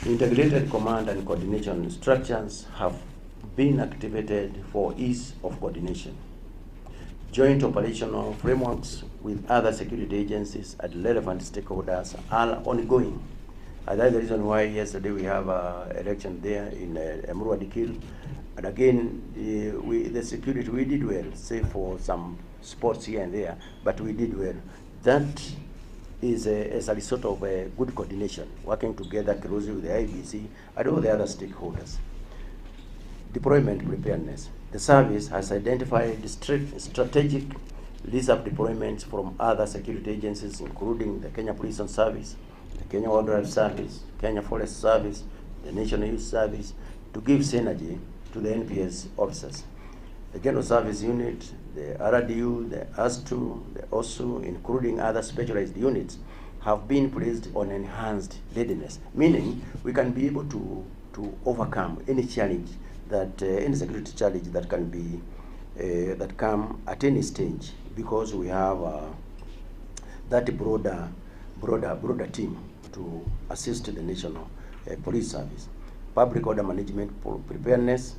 Integrated command and coordination structures have been activated for ease of coordination. Joint operational frameworks with other security agencies and relevant stakeholders are ongoing. And that's the reason why yesterday we have an election there in Murkomen. And again, the security, we did well, save for some spots here and there, but we did well. That is as a result of good coordination, working together closely with the IEBC and all the other stakeholders. deployment preparedness. The service has identified strategic list of deployments from other security agencies, including the Kenya Police Service, the Kenya Wildlife Service, Kenya Forest Service, the National Youth Service, to give synergy to the NPS officers. The General Service Unit, the RDU, the ASTU, the OSU, including other specialized units, have been placed on enhanced readiness, meaning we can be able to overcome any challenge that any security challenge that can be that come at any stage, because we have that broader team to assist the National Police Service. Public order management preparedness,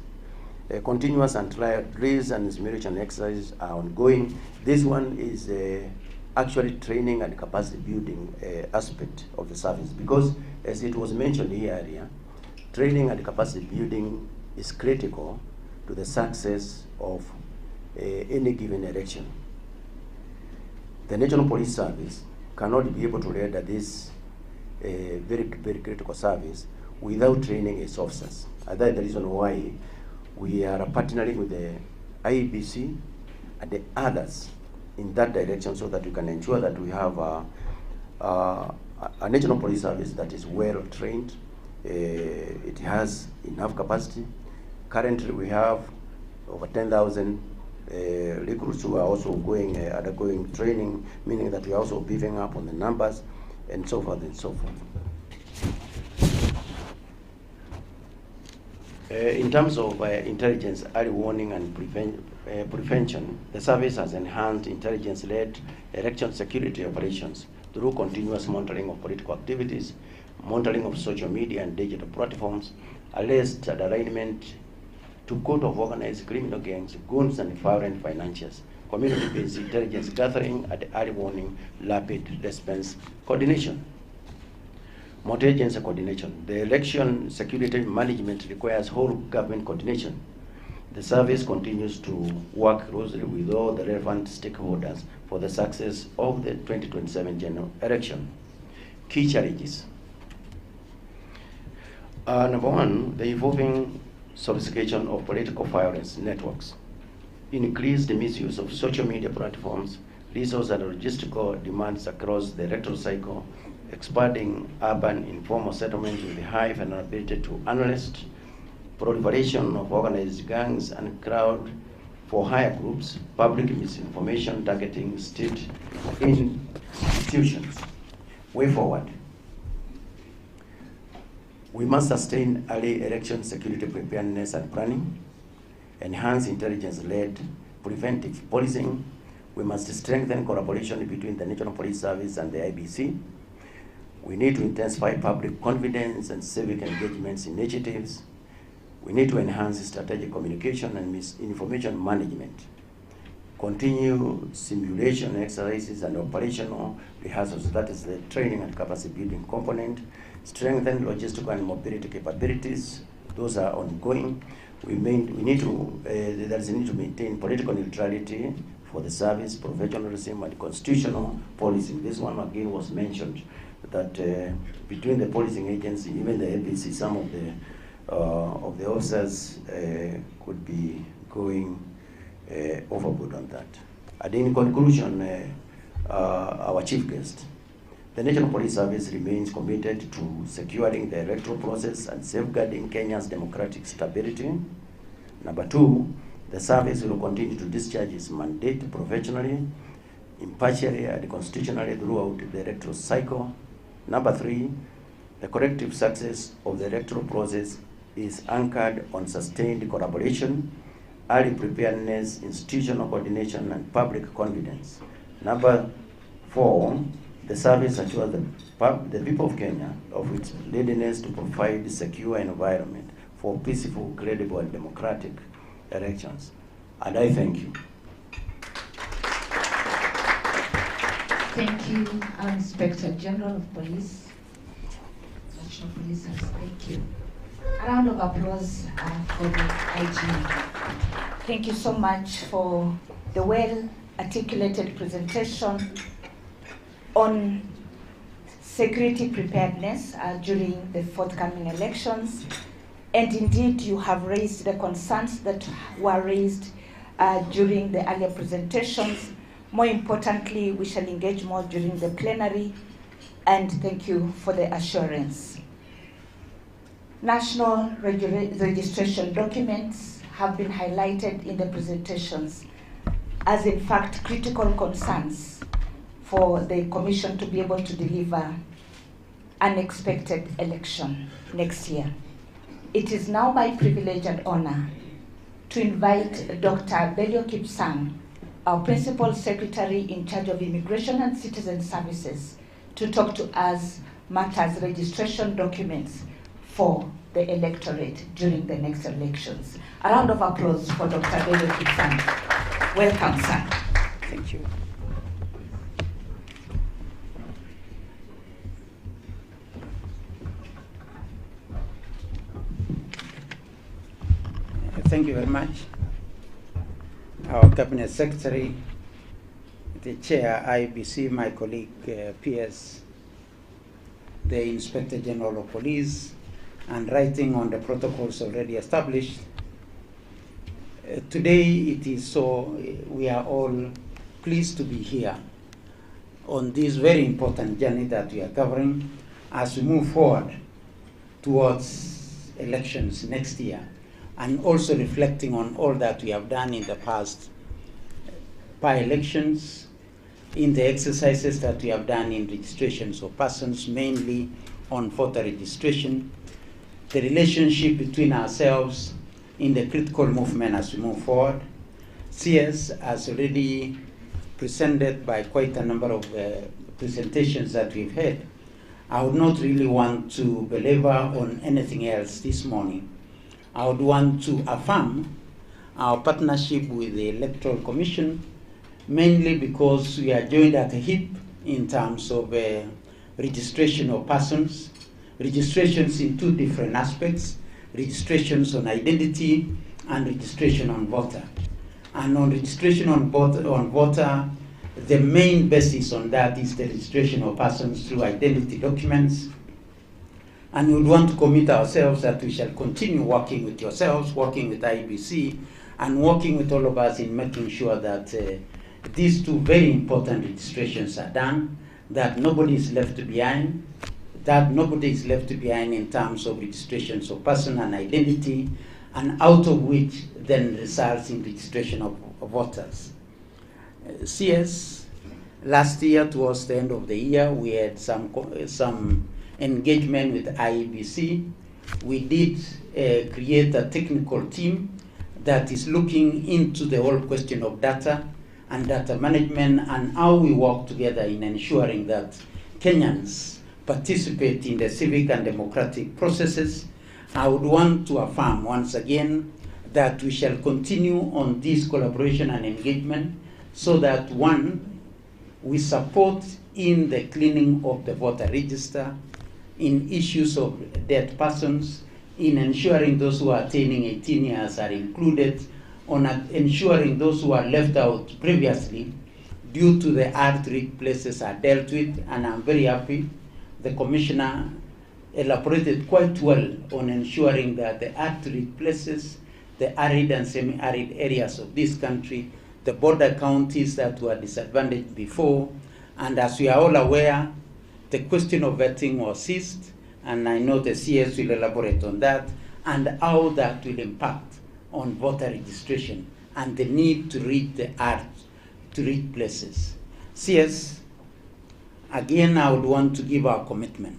continuous and trial drills and simulation exercises are ongoing. This one is actually training and capacity building aspect of the service, because as it was mentioned here earlier, training and capacity building is critical to the success of any given election. The National Police Service cannot be able to render this very critical service without training its officers. And that's the reason why we are partnering with the IEBC and the others in that direction, so that we can ensure that we have a National Police Service that is well trained. It has enough capacity. Currently, we have over 10,000 recruits who are also undergoing training, meaning that we are also beefing up on the numbers, and so forth and so forth. In terms of intelligence, early warning and prevention, the service has enhanced intelligence-led election security operations through continuous monitoring of political activities, monitoring of social media and digital platforms, arrest and alignment to code of organized criminal gangs, goons and foreign financiers, community-based intelligence gathering and early warning, rapid response coordination. Multi-agency coordination. The election security management requires whole government coordination. The service continues to work closely with all the relevant stakeholders for the success of the 2027 general election. Key challenges. Number one, the evolving sophistication of political violence networks, increased misuse of social media platforms, resource and logistical demands across the electoral cycle, expanding urban informal settlements with high vulnerability to unrest, proliferation of organized gangs and crowd for higher groups, public misinformation targeting state institutions. Way forward. We must sustain early election security preparedness and planning, enhance intelligence-led preventive policing. We must strengthen collaboration between the National Police Service and the IEBC. We need to intensify public confidence and civic engagements initiatives. We need to enhance strategic communication and misinformation management. Continue simulation exercises and operational rehearsals, that is the training and capacity building component. Strengthen logistical and mobility capabilities, those are ongoing. There is a need to maintain political neutrality for the service, professionalism and constitutional policing. This one again was mentioned, that between the policing agency, even the IEBC, some of the officers could be going overboard on that. And in conclusion, our chief guest, the National Police Service remains committed to securing the electoral process and safeguarding Kenya's democratic stability. Number two, the service will continue to discharge its mandate professionally, impartially and constitutionally throughout the electoral cycle. Number three, the collective success of the electoral process is anchored on sustained collaboration, early preparedness, institutional coordination, and public confidence. Number four, the service assures the people of Kenya of its readiness to provide a secure environment for peaceful, credible, and democratic elections. And I thank you. Thank you, Inspector General of Police, National Police Service. Thank you. A round of applause for the IG. Thank you so much for the well-articulated presentation on security preparedness during the forthcoming elections And indeed, you have raised the concerns that were raised during the earlier presentations. More importantly, we shall engage more during the plenary, and thank you for the assurance. National registration documents have been highlighted in the presentations as in fact critical concerns for the Commission to be able to deliver an expected election next year. It is now my privilege and honor to invite Dr. Belio Kipsang, our Principal Secretary in charge of Immigration and Citizen Services, to talk to us matters registration documents for the electorate during the next elections. A round of applause for Dr. Belio Kipsang. Welcome, sir. Thank you. Thank you very much. Our Cabinet Secretary, the Chair, IEBC, my colleague, PS, the Inspector General of Police, and writing on the protocols already established. Today it is so, we are all pleased to be here on this very important journey that we are covering as we move forward towards elections next year, and also reflecting on all that we have done in the past by-elections, in the exercises that we have done in registrations of persons, mainly on voter registration, the relationship between ourselves in the critical movement as we move forward. CS has already presented by quite a number of presentations that we've had. I would not really want to belabor on anything else this morning. I would want to affirm our partnership with the Electoral Commission, mainly because we are joined at the hip in terms of registration of persons, registrations in two different aspects, registrations on identity and registration on voter. And on registration on voter, the main basis on that is the registration of persons through identity documents. And we would want to commit ourselves that we shall continue working with yourselves, working with IEBC, and working with all of us in making sure that these two very important registrations are done, that nobody is left behind, in terms of registrations of person and identity, and out of which then results in registration of voters. CS, last year towards the end of the year, we had some engagement with IEBC. We did create a technical team that is looking into the whole question of data and data management and how we work together in ensuring that Kenyans participate in the civic and democratic processes. I would want to affirm once again that we shall continue on this collaboration and engagement so that, one, we support in the cleaning of the voter register, in issues of dead persons, in ensuring those who are attaining 18 years are included, on ensuring those who are left out previously due to the hard-to-reach places are dealt with, and I'm very happy the Commissioner elaborated quite well on ensuring that the hard-to-reach places, the arid and semi-arid areas of this country, the border counties that were disadvantaged before, and as we are all aware, the question of vetting was ceased, and I know the CS will elaborate on that, and how that will impact on voter registration and the need to reach the hard-to-reach places. CS, again, I would want to give our commitment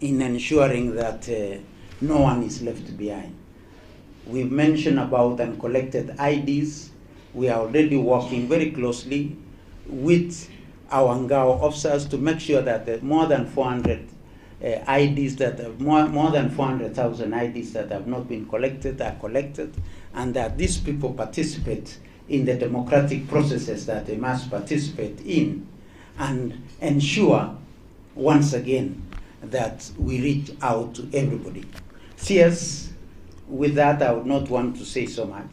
in ensuring that no one is left behind. We've mentioned about uncollected IDs. We are already working very closely with our Ngao officers to make sure that the more than 400 IDs that have more than 400,000 IDs that have not been collected are collected, and that these people participate in the democratic processes that they must participate in, and ensure once again that we reach out to everybody. CS, with that I would not want to say so much.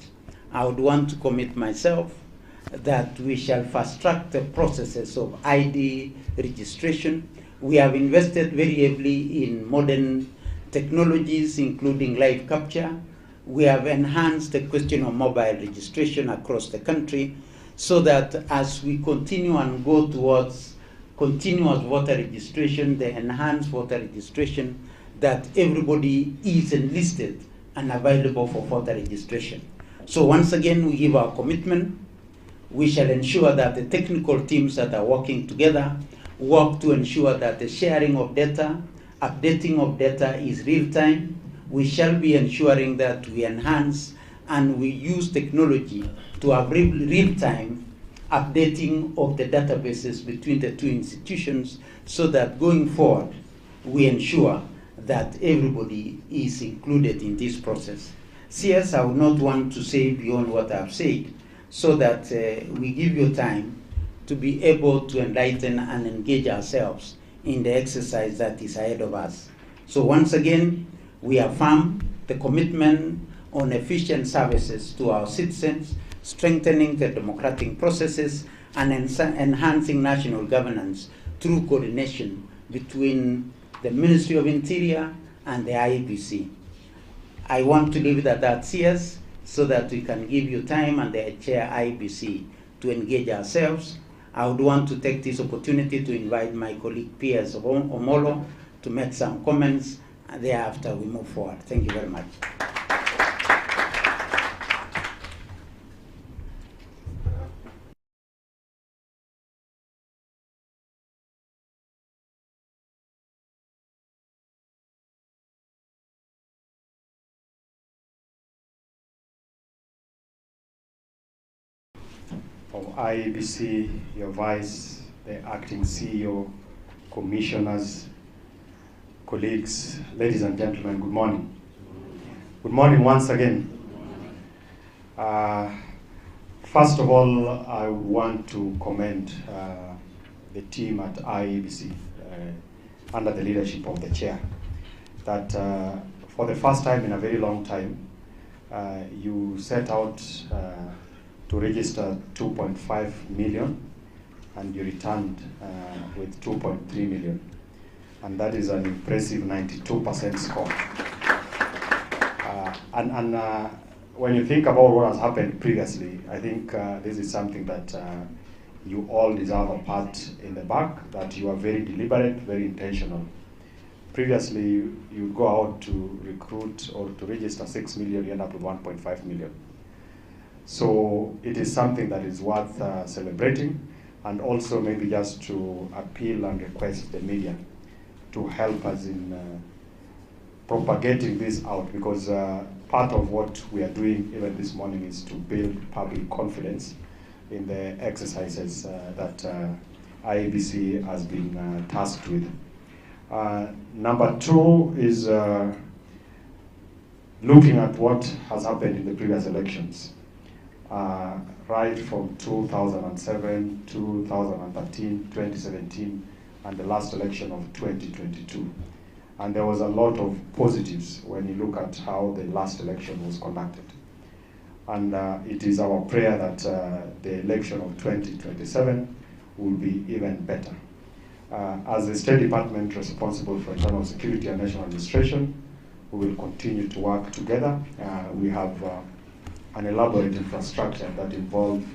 I would want to commit myself that we shall fast track the processes of ID registration. We have invested very heavily in modern technologies, including live capture. We have enhanced the question of mobile registration across the country, so that as we continue and go towards continuous voter registration, the enhanced voter registration, that everybody is enlisted and available for voter registration. So once again, we give our commitment. We shall ensure that the technical teams that are working together work to ensure that the sharing of data, updating of data is real time. We shall be ensuring that we enhance and we use technology to have real time updating of the databases between the two institutions, so that going forward, we ensure that everybody is included in this process. CS, I would not want to say beyond what I've said, so that we give you time to be able to enlighten and engage ourselves in the exercise that is ahead of us. So once again, we affirm the commitment on efficient services to our citizens, strengthening the democratic processes, and enhancing national governance through coordination between the Ministry of Interior and the IEBC. I want to leave it at that, CS, so that we can give you time and the chair IEBC to engage ourselves. I would want to take this opportunity to invite my colleague Piers Omolo to make some comments, and thereafter we move forward. Thank you very much. Of IEBC, your vice, the acting CEO, commissioners, colleagues, ladies and gentlemen, good morning. Good morning once again. First of all, I want to commend the team at IEBC under the leadership of the chair, that for the first time in a very long time, you set out to register 2.5 million, and you returned with 2.3 million. And that is an impressive 92% score. When you think about what has happened previously, I think this is something that you all deserve a pat in the back, that you are very deliberate, very intentional. Previously, you go out to recruit or to register 6 million, you end up with 1.5 million. So it is something that is worth celebrating, and also maybe just to appeal and request the media to help us in propagating this out, because part of what we are doing even this morning is to build public confidence in the exercises that IEBC has been tasked with. Number two is looking at what has happened in the previous elections. Right from 2007, 2013, 2017, and the last election of 2022. And there was a lot of positives when you look at how the last election was conducted. And it is our prayer that the election of 2027 will be even better. As the State Department responsible for internal security and national administration, we will continue to work together. We have an elaborate infrastructure that involves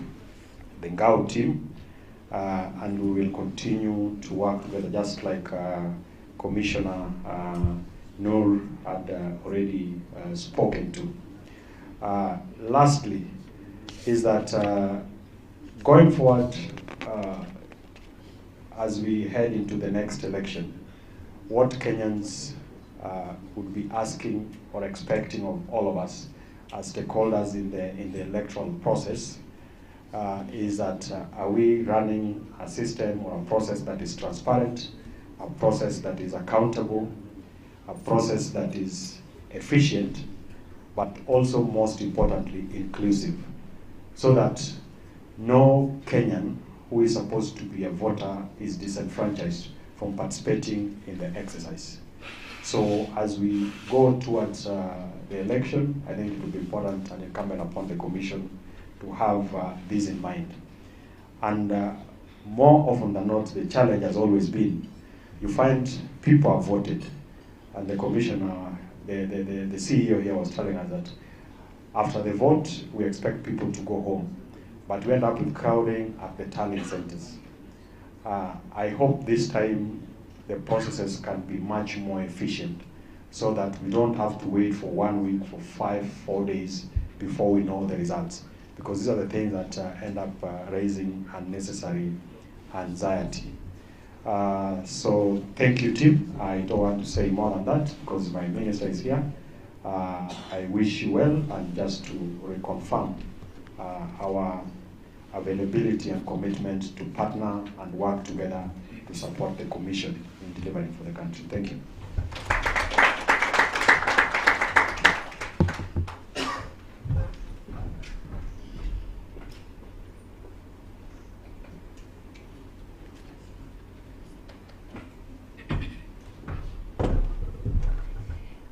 the Ngao team, and we will continue to work together, just like Commissioner Noor had already spoken to. Lastly, is that going forward, as we head into the next election, what Kenyans would be asking or expecting of all of us as stakeholders in the electoral process is that are we running a system or a process that is transparent, a process that is accountable, a process that is efficient, but also most importantly inclusive, so that no Kenyan who is supposed to be a voter is disenfranchised from participating in the exercise. So as we go towards the election, I think it will be important and incumbent upon the Commission to have this in mind. And more often than not, the challenge has always been, you find people have voted, And the commissioner, the CEO here was telling us that after the vote, we expect people to go home. But we end up with crowding at the tallying centers. I hope this time the processes can be much more efficient so that we don't have to wait for 1 week, for 4 days before we know the results. Because these are the things that end up raising unnecessary anxiety. So thank you, team. I don't want to say more than that because my minister is here. I wish you well, and just to reconfirm our availability and commitment to partner and work together to support the Commission in delivering for the country. Thank you.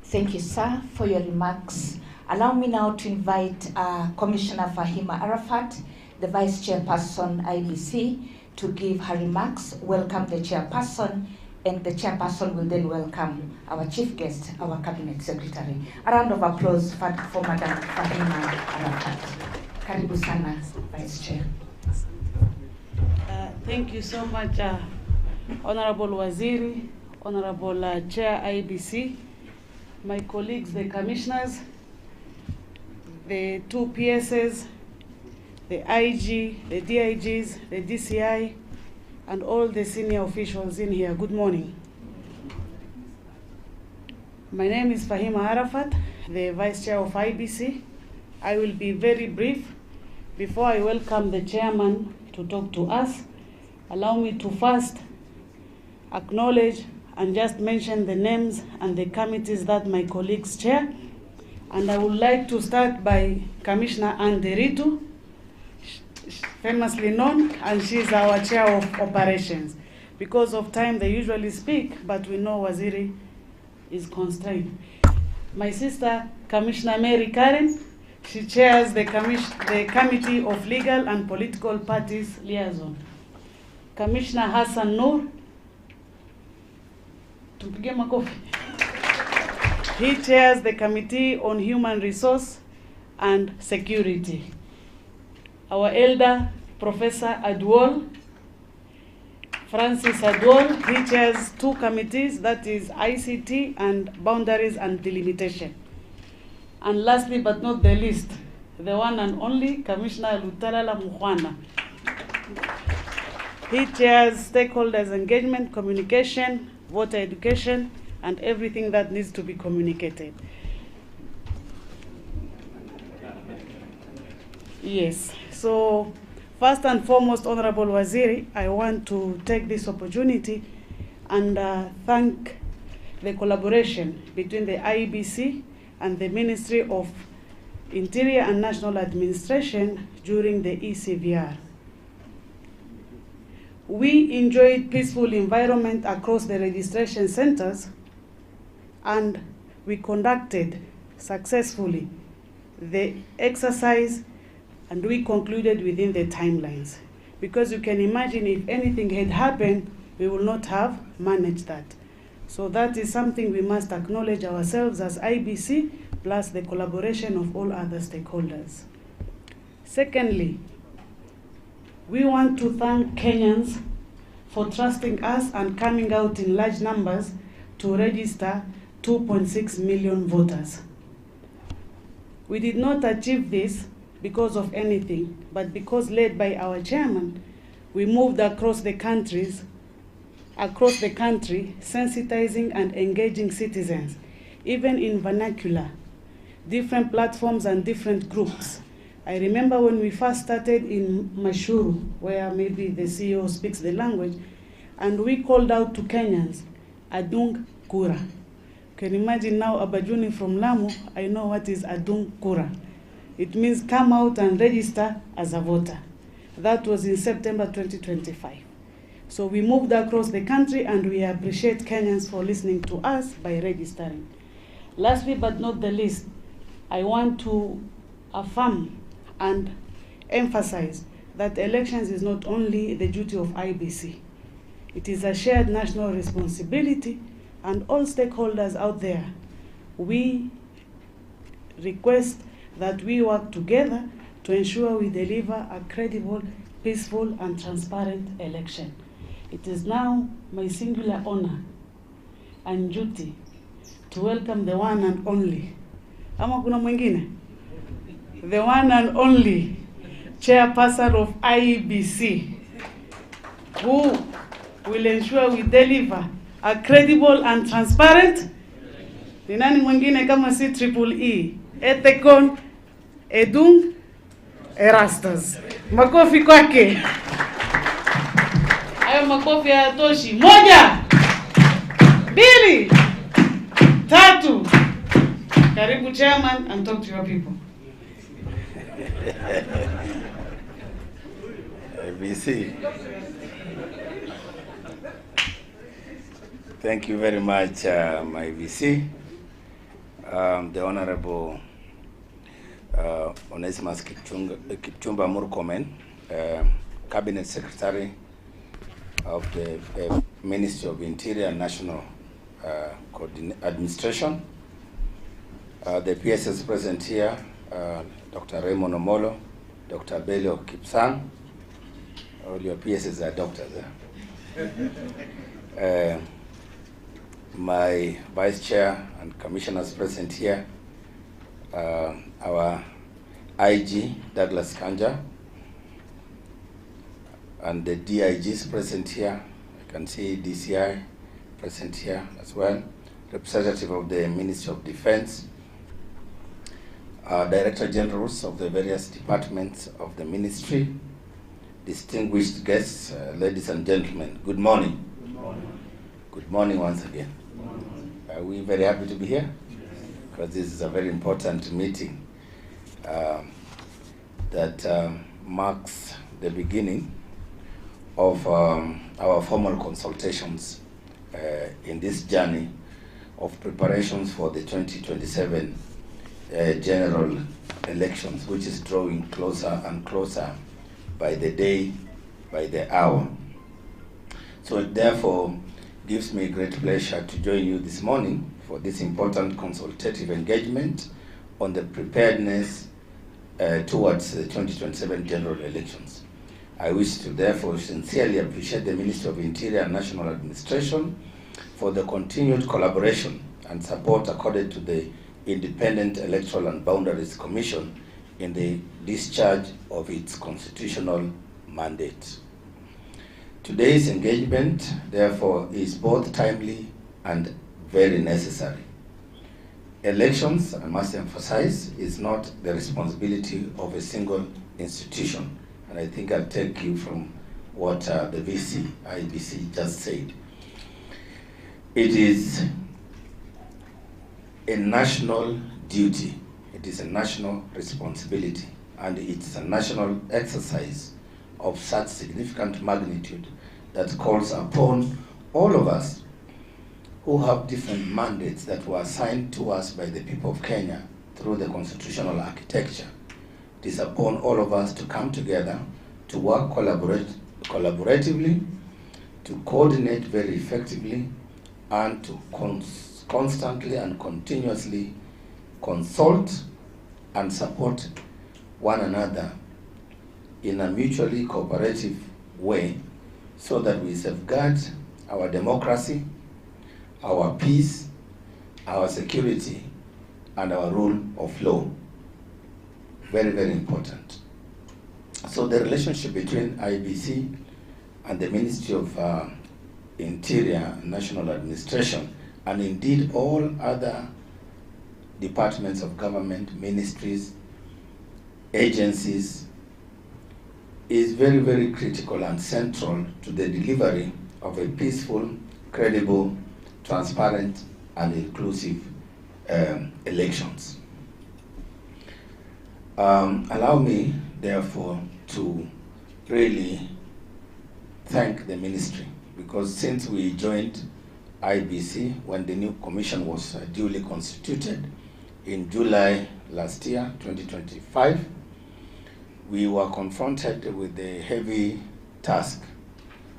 Thank you, sir, for your remarks. Allow me now to invite Commissioner Fahima Arafat, the Vice Chairperson, IEBC, to give her remarks, welcome the Chairperson, and the Chairperson will then welcome our Chief Guest, our Cabinet Secretary. A round of applause for Madam Fahima Arafat. Karibu sana, Vice Chair. Thank you so much, Honorable Waziri, Honorable Chair IEBC, my colleagues, the commissioners, the 2 PSs, the IG, the DIGs, the DCI, and all the senior officials in here. Good morning. My name is Fahima Arafat, the Vice Chair of IEBC. I will be very brief. Before I welcome the chairman to talk to us, allow me to first acknowledge and just mention the names and the committees that my colleagues chair. And I would like to start by Commissioner Anne Deritu, famously known, and she's our chair of operations. Because of time, they usually speak, but we know Waziri is constrained. My sister, Commissioner Mary Karen, she chairs the Committee of Legal and Political Parties Liaison. Commissioner Hassan Noor, he chairs the Committee on Human Resource and Security. Our elder, Professor Adwol, Francis Adwol, he chairs 2 committees, that is ICT and Boundaries and Delimitation. And lastly but not the least, the one and only Commissioner Lutalala Mukhwana. He chairs Stakeholders Engagement, Communication, Voter Education, and everything that needs to be communicated. Yes, so first and foremost, Honorable Waziri, I want to take this opportunity and thank the collaboration between the IEBC and the Ministry of Interior and National Administration during the ECVR. We enjoyed peaceful environment across the registration centers, and we conducted successfully the exercise, and we concluded within the timelines. Because you can imagine if anything had happened, we would not have managed that. So that is something we must acknowledge ourselves as IEBC, plus the collaboration of all other stakeholders. Secondly, we want to thank Kenyans for trusting us and coming out in large numbers to register 2.6 million voters. We did not achieve this because of anything, but because led by our chairman, we moved across the country, sensitizing and engaging citizens, even in vernacular, different platforms and different groups. I remember when we first started in Mashuru, where maybe the CEO speaks the language, and we called out to Kenyans, Adung Kura. You can imagine now, Abajuni from Lamu, I know what is Adung Kura. It means come out and register as a voter. That was in September 2025. So we moved across the country, and we appreciate Kenyans for listening to us by registering. Lastly but not the least, I want to affirm and emphasize that elections is not only the duty of IEBC. It is a shared national responsibility and all stakeholders out there, we request that we work together to ensure we deliver a credible, peaceful, and transparent election. It is now my singular honor and duty to welcome the one and only, ama kuna mwingine? The one and only chairperson of IEBC, who will ensure we deliver a credible and transparent. Ni nani mwingine kama si triple E? Ethekon, Edung, Erastus. Makofi kwake. Hayo makofi hayatoshi. Moja, mbili, tatu. Karibu chairman and talk to your people. IEBC. Thank you very much, my VC, the Honorable Onesimus Kipchumba Murkomen, Cabinet Secretary of the Ministry of Interior and National Administration. The PSS present here, Dr. Raymond Omolo, Dr. Belio Kipsang. All your PSS are doctors. My Vice Chair and Commissioners present here, our IG, Douglas Kanja, and the DIGs present here. I can see DCI present here as well, representative of the Ministry of Defense, Director Generals of the various departments of the ministry, distinguished guests, ladies and gentlemen, good morning. Good morning. Good morning once again. Are we very happy to be here? Because this is a very important meeting that marks the beginning of our formal consultations in this journey of preparations for the 2027 general elections, which is drawing closer and closer by the day, by the hour. So it therefore gives me great pleasure to join you this morning for this important consultative engagement on the preparedness towards the 2027 general elections. I wish to therefore sincerely appreciate the Ministry of Interior and National Administration for the continued collaboration and support accorded to the Independent Electoral and Boundaries Commission in the discharge of its constitutional mandate. Today's engagement, therefore, is both timely and very necessary. Elections, I must emphasize, is not the responsibility of a single institution. And I think I'll take you from what the VC, IEBC just said. It is a national duty. It is a national responsibility. And it's a national exercise of such significant magnitude that calls upon all of us who have different mandates that were assigned to us by the people of Kenya through the constitutional architecture. It is upon all of us to come together, to work collaboratively, to coordinate very effectively, and to constantly and continuously consult and support one another in a mutually cooperative way so that we safeguard our democracy, our peace, our security, and our rule of law. Very, very important. So the relationship between IEBC and the Ministry of Interior and National Administration, and indeed all other departments of government, ministries, agencies, is very, very critical and central to the delivery of a peaceful, credible, transparent, and inclusive elections. Allow me, therefore, to really thank the ministry, because since we joined IEBC when the new commission was duly constituted in July last year, 2025, we were confronted with the heavy task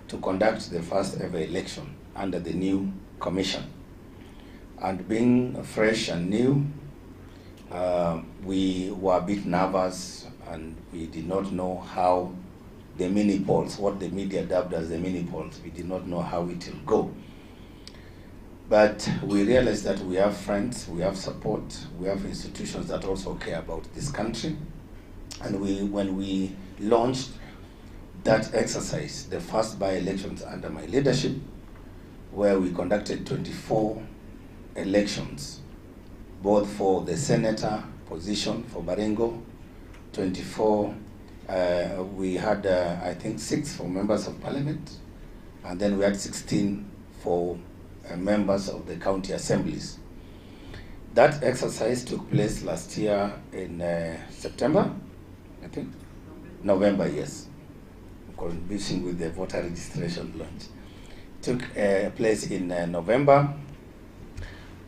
to conduct the first ever election under the new commission. And being fresh and new, we were a bit nervous, and we did not know how the mini polls, what the media dubbed as the mini polls, we did not know how it will go. But we realized that we have friends, we have support, we have institutions that also care about this country. And when we launched that exercise, the first by-elections under my leadership, where we conducted 24 elections, both for the senator position for Baringo, 24, we had, I think, 6 for members of parliament, and then we had 16 for members of the county assemblies. That exercise took place last year in September, I think? November, yes. Contributing with the voter registration launch. Took place in November,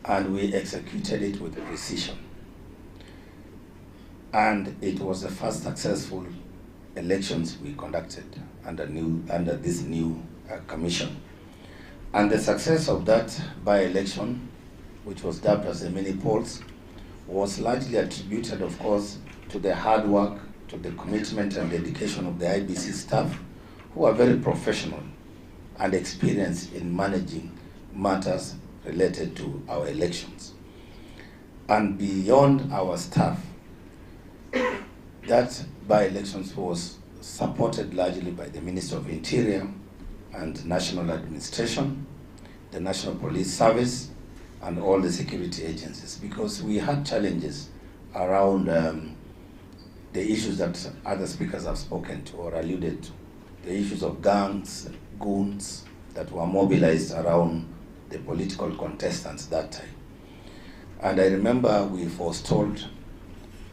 and we executed it with precision. And it was the first successful elections we conducted under this new commission. And the success of that by-election, which was dubbed as the mini polls, was largely attributed, of course, to the hard work, to the commitment and dedication of the IEBC staff, who are very professional and experienced in managing matters related to our elections. And beyond our staff, that by-elections was supported largely by the Minister of Interior and National Administration, the National Police Service, and all the security agencies, because we had challenges around the issues that other speakers have spoken to or alluded to, the issues of gangs, goons that were mobilized around the political contestants that time. And I remember we forestalled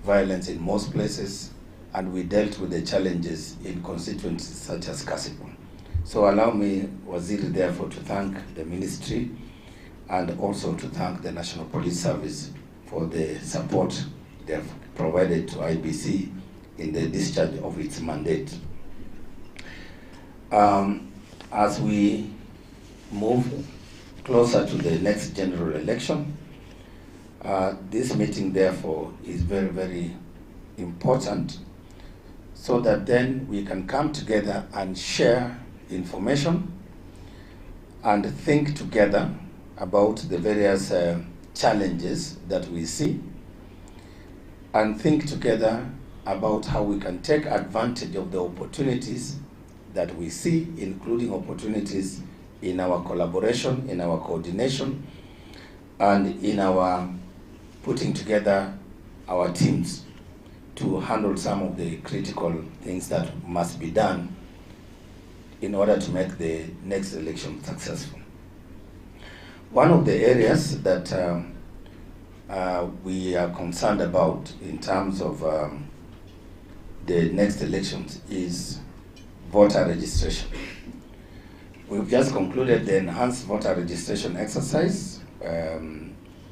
violence in most places, and we dealt with the challenges in constituencies such as Kasipul. So allow me, Waziri, therefore, to thank the ministry and also to thank the National Police Service for the support they have provided to IEBC in the discharge of its mandate. As we move closer to the next general election, this meeting, therefore, is very, very important, so that then we can come together and share information and think together about the various challenges that we see, and think together about how we can take advantage of the opportunities that we see, including opportunities in our collaboration, in our coordination, and in our putting together our teams to handle some of the critical things that must be done in order to make the next election successful. One of the areas that we are concerned about in terms of the next elections is voter registration. We've just concluded the enhanced voter registration exercise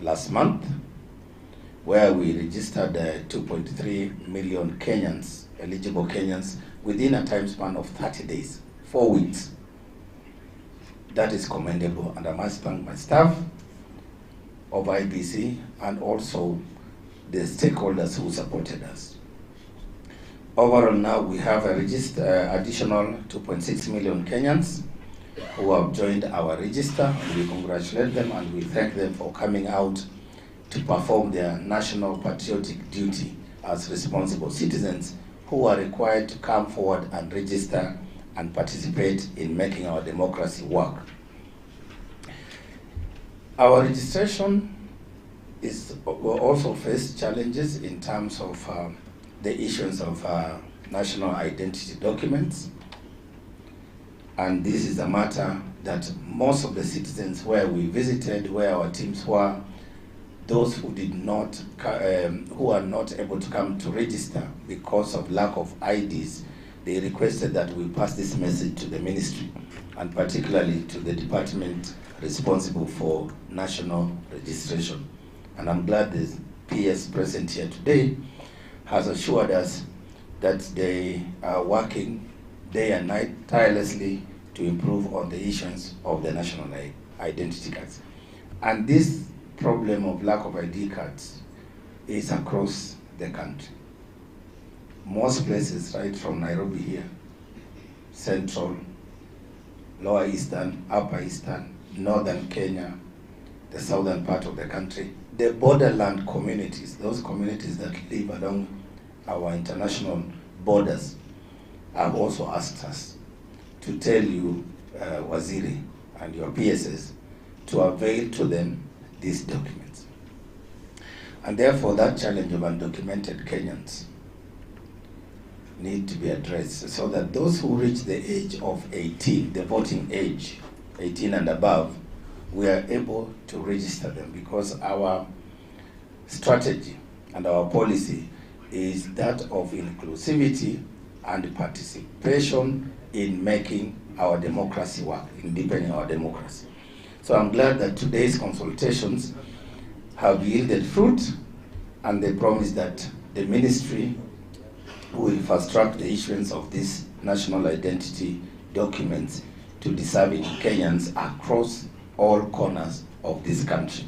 last month, where we registered 2.3 million Kenyans, eligible Kenyans, within a time span of 30 days, 4 weeks. That is commendable, and I must thank my staff of IEBC and also the stakeholders who supported us. Overall, now we have a additional 2.6 million Kenyans who have joined our register. We congratulate them and we thank them for coming out to perform their national patriotic duty as responsible citizens who are required to come forward and register and participate in making our democracy work. Our registration will also face challenges in terms of the issuance of national identity documents. And this is a matter that most of the citizens where we visited, where our teams were, those who did not, who are not able to come to register because of lack of IDs, they requested that we pass this message to the ministry, and particularly to the department responsible for national registration. And I'm glad the PS present here today has assured us that they are working day and night tirelessly to improve on the issuance of the national identity cards. And this problem of lack of ID cards is across the country. Most places, right from Nairobi here, Central, Lower Eastern, Upper Eastern, Northern Kenya, the southern part of the country, the borderland communities, those communities that live along our international borders, have also asked us to tell you, Waziri and your PSS, to avail to them these documents. And therefore, that challenge of undocumented Kenyans need to be addressed so that those who reach the age of 18, the voting age, 18 and above, we are able to register them, because our strategy and our policy is that of inclusivity and participation in making our democracy work, in deepening our democracy. So I'm glad that today's consultations have yielded fruit, and they promise that the ministry will fast-track the issuance of these national identity documents to deserving Kenyans across all corners of this country.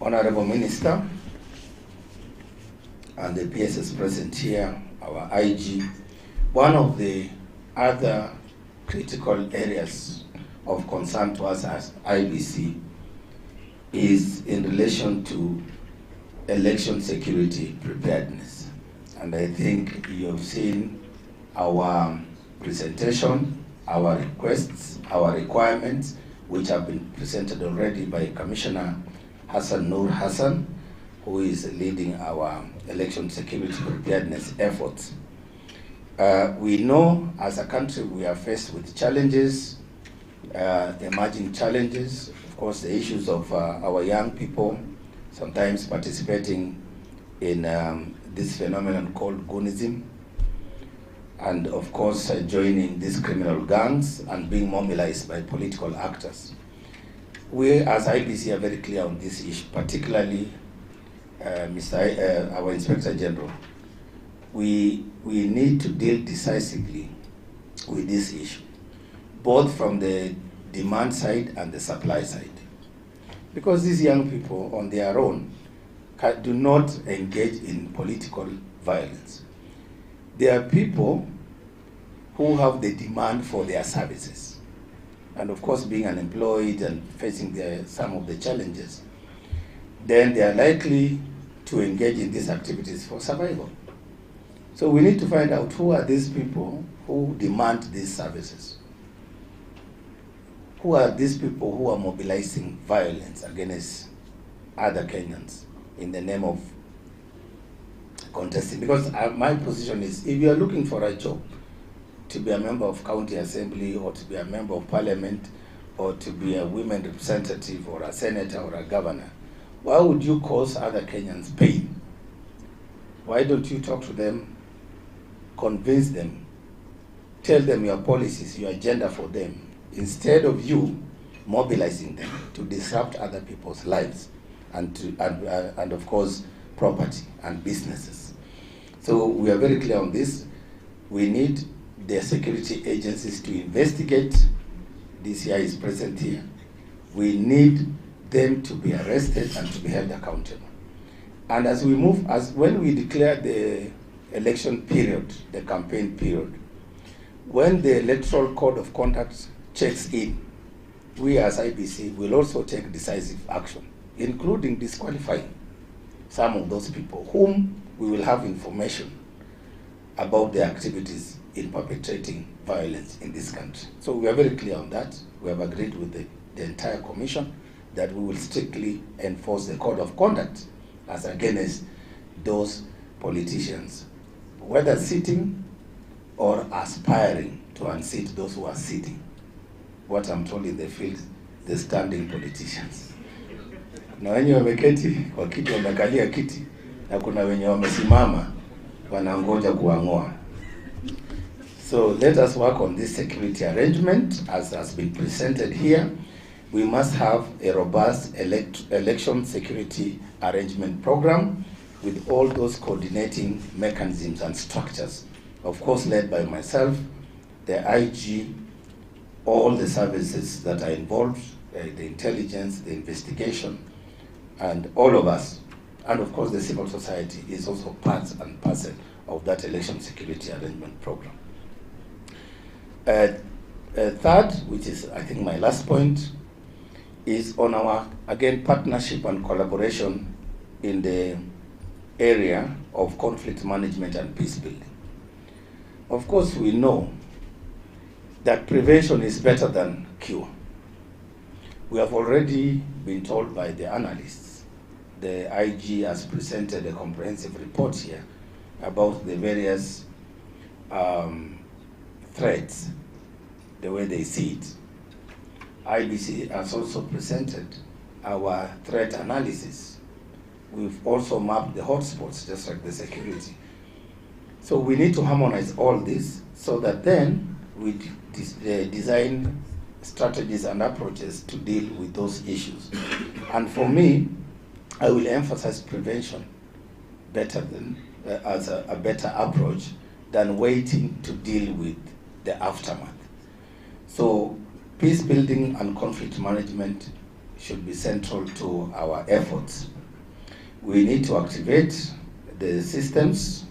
Honorable Minister, and the PSS present here, our IG, one of the other critical areas of concern to us as IEBC is in relation to election security preparedness. And I think you have seen our presentation, our requests, our requirements, which have been presented already by Commissioner Hassan Nur Hassan, who is leading our election security preparedness efforts. We know as a country we are faced with challenges, emerging challenges. Of course, the issues of our young people sometimes participating in this phenomenon called goonism, and of course joining these criminal gangs and being mobilized by political actors. We as IEBC are very clear on this issue, particularly our Inspector General. We need to deal decisively with this issue, both from the demand side and the supply side. Because these young people on their own do not engage in political violence. They are people who have the demand for their services. And of course, being unemployed and facing some of the challenges, then they are likely to engage in these activities for survival. So we need to find out who are these people who demand these services. Who are these people who are mobilizing violence against other Kenyans in the name of contesting? Because my position is, if you are looking for a job, to be a member of county assembly, or to be a member of parliament, or to be a women representative, or a senator, or a governor, why would you cause other Kenyans pain? Why don't you talk to them, convince them, tell them your policies, your agenda for them, instead of you mobilizing them to disrupt other people's lives and of course property and businesses. So we are very clear on this. We need the security agencies to investigate. DCI is present here. We need them to be arrested and to be held accountable. And as we move, when we declare the election period, the campaign period, when the Electoral Code of Conduct checks in, we as IEBC will also take decisive action, including disqualifying some of those people whom we will have information about their activities in perpetrating violence in this country. So we are very clear on that. We have agreed with the entire commission that we will strictly enforce the code of conduct as against those politicians, whether sitting or aspiring to unseat those who are sitting. What I'm told in the field, the standing politicians. Na wenye wameketi kwa kiti wamekalia kiti, na kuna wenye wamesimama wanangoja kuang'oa. So let us work on this security arrangement as has been presented here. We must have a robust election security arrangement program with all those coordinating mechanisms and structures, of course led by myself, the IG, all the services that are involved, the intelligence, the investigation, and all of us, and of course the civil society is also part and parcel of that election security arrangement program. Third, which is I think my last point, is on our, again, partnership and collaboration in the area of conflict management and peace building. Of course, we know that prevention is better than cure. We have already been told by the analysts, the IG has presented a comprehensive report here about the various threats, the way they see it. IEBC has also presented our threat analysis. We've also mapped the hotspots, just like the security. So we need to harmonize all this so that then we design strategies and approaches to deal with those issues. And for me, I will emphasize prevention better than as a better approach than waiting to deal with the aftermath. So peace building and conflict management should be central to our efforts. We need to activate the systems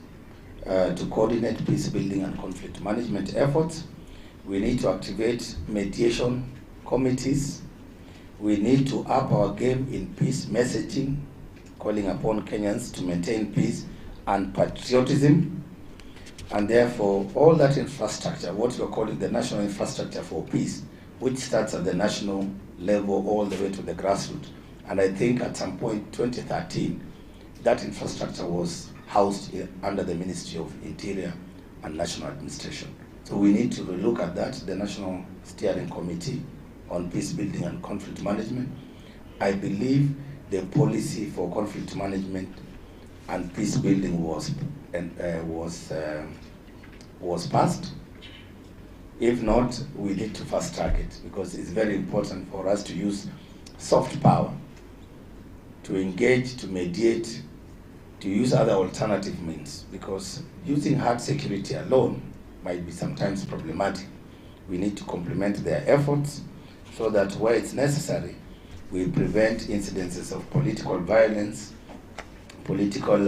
to coordinate peace building and conflict management efforts. We need to activate mediation committees. We need to up our game in peace messaging, calling upon Kenyans to maintain peace and patriotism. And therefore, all that infrastructure, what we're calling the national infrastructure for peace, which starts at the national level all the way to the grassroots. And I think at some point, 2013, that infrastructure was housed under the Ministry of Interior and National Administration. So we need to look at that, the National Steering Committee on Peace Building and Conflict Management. I believe the policy for conflict management and peace building was passed. If not, we need to fast track it because it's very important for us to use soft power to engage, to mediate, to use other alternative means, because using hard security alone might be sometimes problematic. We need to complement their efforts so that where it's necessary, we prevent incidences of political violence, political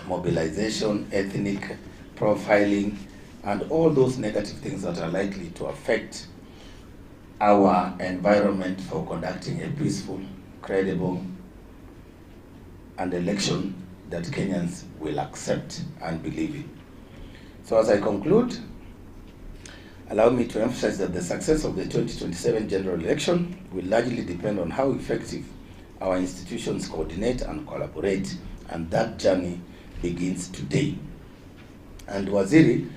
mobilization, ethnic profiling, and all those negative things that are likely to affect our environment for conducting a peaceful, credible, and election that Kenyans will accept and believe in. So as I conclude, allow me to emphasize that the success of the 2027 general election will largely depend on how effective our institutions coordinate and collaborate, and that journey begins today. And Waziri,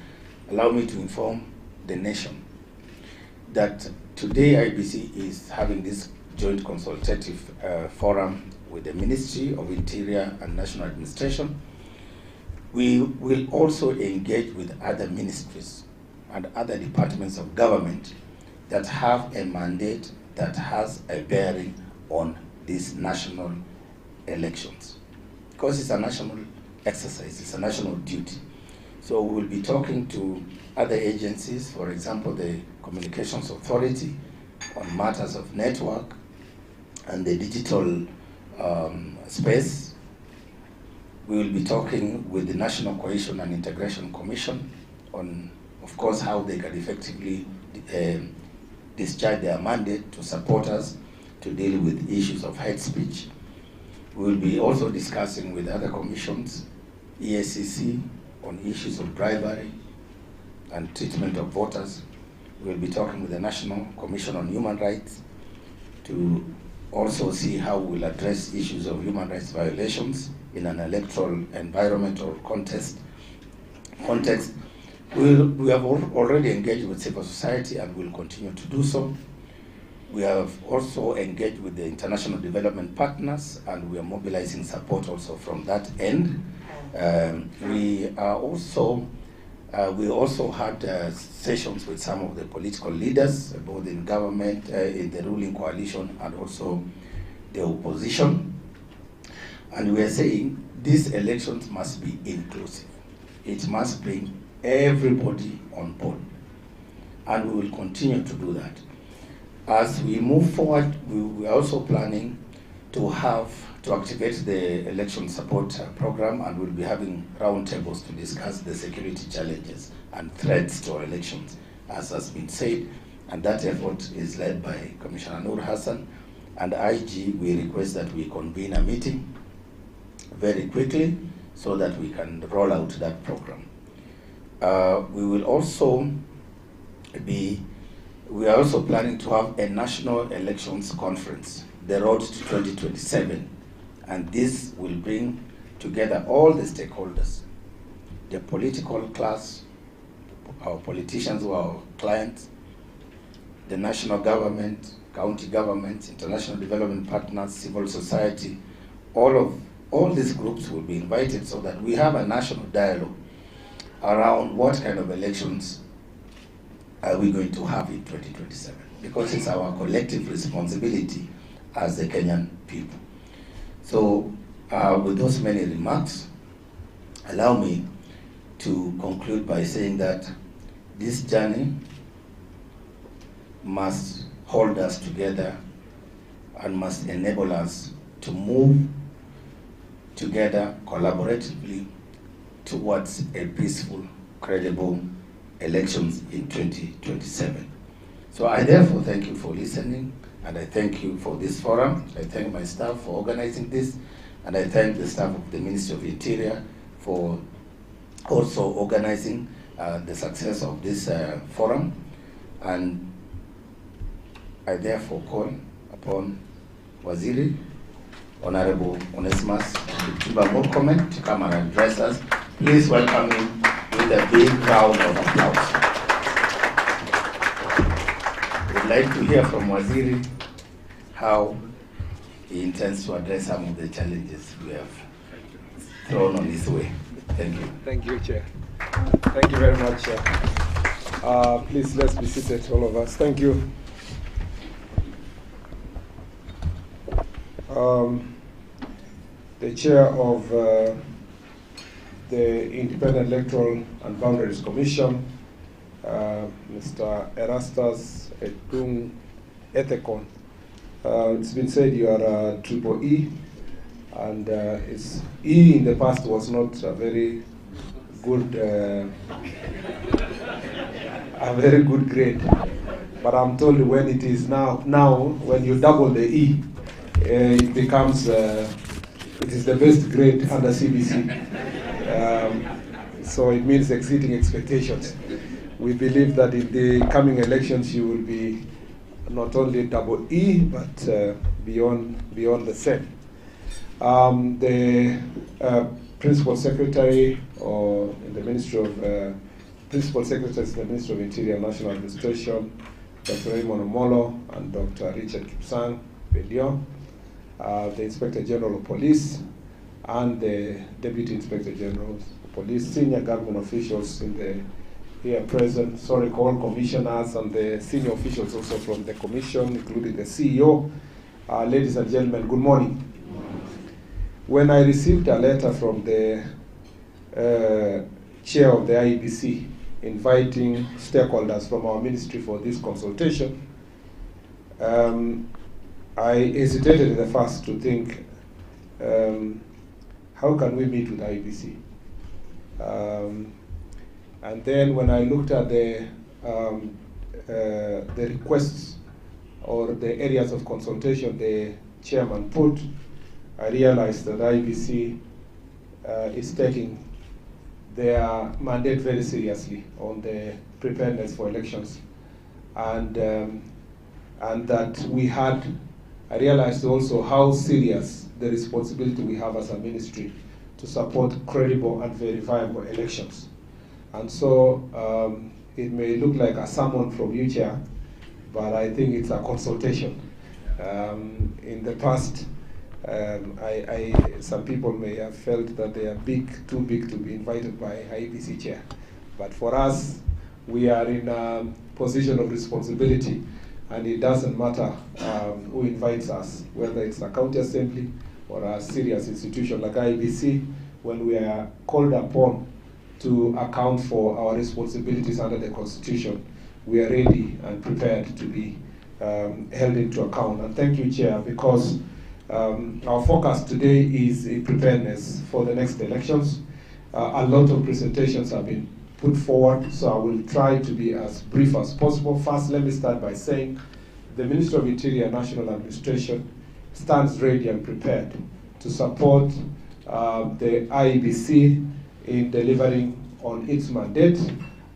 allow me to inform the nation that today IEBC is having this joint consultative forum with the Ministry of Interior and National Administration. We will also engage with other ministries and other departments of government that have a mandate that has a bearing on these national elections. Because it's a national exercise, it's a national duty. So we'll be talking to other agencies, for example, the Communications Authority on matters of network and the digital space. We will be talking with the National Cohesion and Integration Commission on, of course, how they can effectively discharge their mandate to support us to deal with issues of hate speech. We will be also discussing with other commissions, EACC, on issues of bribery and treatment of voters. We will be talking with the National Commission on Human Rights to also see how we'll address issues of human rights violations in an electoral environment or context. We have already engaged with civil society and will continue to do so. We have also engaged with the international development partners, and we are mobilizing support also from that end. We also had sessions with some of the political leaders, both in government, in the ruling coalition, and also the opposition. And we are saying these elections must be inclusive. It must bring everybody on board. And we will continue to do that. As we move forward, we are also planning to activate the election support program, and we'll be having roundtables to discuss the security challenges and threats to our elections, as has been said. And that effort is led by Commissioner Nur Hassan. And IG, we request that we convene a meeting very quickly so that we can roll out that program. We are also planning to have a national elections conference, the road to 2027. And this will bring together all the stakeholders, the political class, our politicians who are our clients, the national government, county governments, international development partners, civil society. All these groups will be invited so that we have a national dialogue around what kind of elections are we going to have in 2027, because it's our collective responsibility as the Kenyan people. So with those many remarks, allow me to conclude by saying that this journey must hold us together and must enable us to move together collaboratively towards a peaceful, credible elections in 2027. So I therefore thank you for listening, and I thank you for this forum. I thank my staff for organizing this, and I thank the staff of the Ministry of Interior for also organizing the success of this forum. And I therefore call upon Waziri, Honorable Onesimus Murkomen, to come and address us. Please welcome him with a big round of applause. We'd like to hear from Waziri how he intends to address some of the challenges we have thrown on his way. Thank you. Thank you, Chair. Thank you very much, Chair. Please, let's be seated, all of us. Thank you. The Chair of the Independent Electoral and Boundaries Commission, Mr. Erastus Etung Ethekon. It's been said you are triple E, and it's E in the past was not a very good, grade. But I'm told when it is now when you double the E, it becomes it is the best grade under CBC. So it means exceeding expectations. We believe that in the coming elections you will be not only double E, but beyond the same. The Principal Secretary or in the Ministry of Principal Secretaries in the Ministry of Interior and National Administration, Dr. Raymond Omolo and Dr. Richard Kipsang Bedion, the Inspector General of Police and the Deputy Inspector General of Police, senior government officials in the here present, all commissioners and the senior officials also from the commission, including the CEO. Ladies and gentlemen, good morning. When I received a letter from the chair of the IEBC inviting stakeholders from our ministry for this consultation, I hesitated at the first to think, how can we meet with IEBC? And then when I looked at the requests or the areas of consultation the chairman put, I realized that IEBC is taking their mandate very seriously on the preparedness for elections, and that I realized also how serious the responsibility we have as a ministry to support credible and verifiable elections. And so it may look like a sermon from you, Chair, but I think it's a consultation. In the past, some people may have felt that they are too big to be invited by IEBC Chair. But for us, we are in a position of responsibility, and it doesn't matter who invites us, whether it's a county assembly or a serious institution like IEBC. When we are called upon to account for our responsibilities under the Constitution, we are ready and prepared to be held into account. And thank you, Chair, because our focus today is preparedness for the next elections. A lot of presentations have been put forward, so I will try to be as brief as possible. First, let me start by saying the Ministry of Interior National Administration stands ready and prepared to support the IEBC in delivering on its mandate.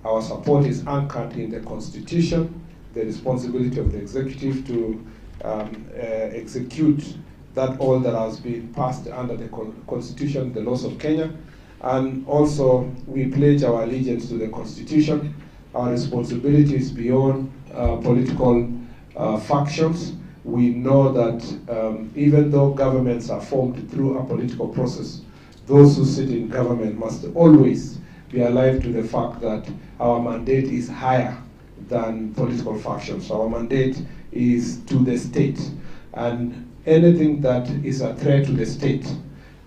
Our support is anchored in the Constitution, the responsibility of the executive to execute that all that has been passed under the Constitution, the laws of Kenya. And also, we pledge our allegiance to the Constitution. Our responsibility is beyond political factions. We know that even though governments are formed through a political process, those who sit in government must always be alive to the fact that our mandate is higher than political factions. Our mandate is to the state, and anything that is a threat to the state,